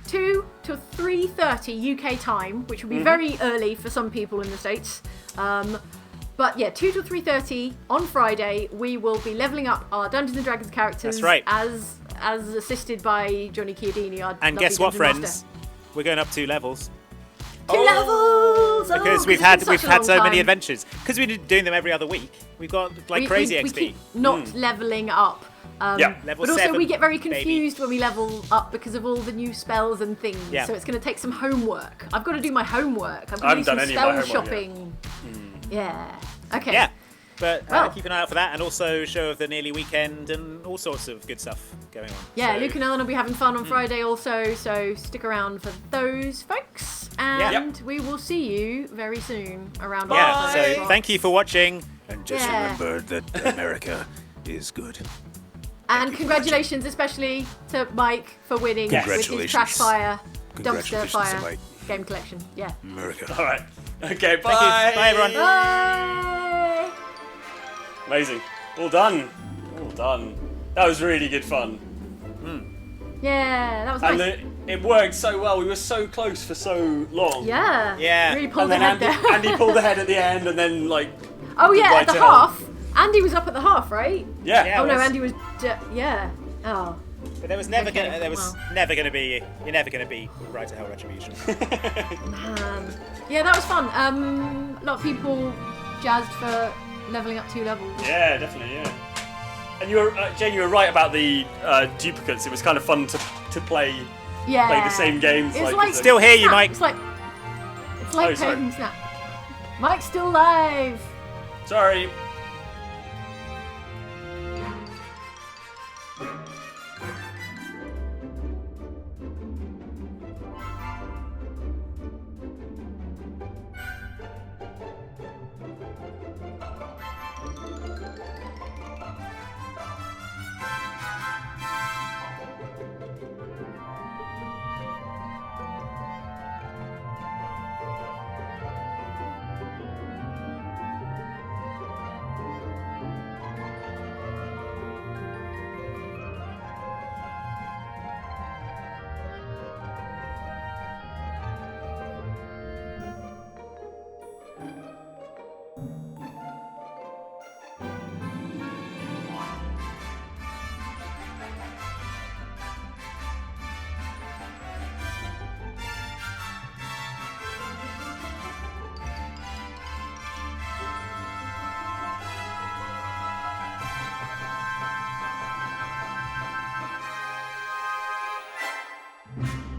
2 to 3:30 UK time, which will Mm-hmm. be very early for some people in the States. But yeah, 2 to 3:30 on Friday, we will be leveling up our Dungeons and Dragons characters. That's right. As assisted by Johnny Chiodini, our And lovely guess what, Dungeon friends? Master. We're going up 2 levels. 2 levels! Oh, Because we've it's had been we've such a had long so many time. adventures. Because we're doing them every other week. We've got like We- crazy we XP. keep not leveling up. Yeah. Level But also 7, we get very baby. confused when we level up because of all the new spells and things. Yeah. So it's going to take some homework. I've got to do my homework. I've I got to haven't do some done any of spell my homework yet. shopping. Yeah. Okay. Yeah. But Well. keep an eye out for that, and also show of the nearly weekend and all sorts of good stuff going on. Yeah, So- Luke and Ellen will be having fun on Friday also, so stick around for those folks. And we will see you very soon around Yeah, our so Xbox. thank you for watching. And just Yeah. remember that America is good. And congratulations especially to Mike for winning with his Congratulations. Trash Fire, Dumpster Congratulations to Fire Mike. game collection. Yeah. America. All right. Okay. Bye. Thank you. Bye, everyone. Bye! Amazing. All done. All done. That was really good fun. Yeah, that was And nice. it worked so well. We were so close for so long. Yeah. Yeah. Really pulled And then ahead there. Andy pulled ahead at the end, and then like. Oh yeah, goodbye at the to hell. half. Andy was up at the half, right? Yeah. Yeah. Oh no, was- Andy was. Yeah. Oh. But there was never Okay, gonna. There was well. never gonna be. You're never gonna be right to hell retribution. Yeah, that was fun. A lot of people jazzed for leveling up 2 levels. Yeah, definitely. Yeah. And you were, Jane, you were right about the duplicates. It was kind of fun to play Yeah. play the same games. It's like, like as a- Still hear you, Snap. Mike. It's like Oh, sorry. Payton Snap. Mike's still live. Sorry. Bye.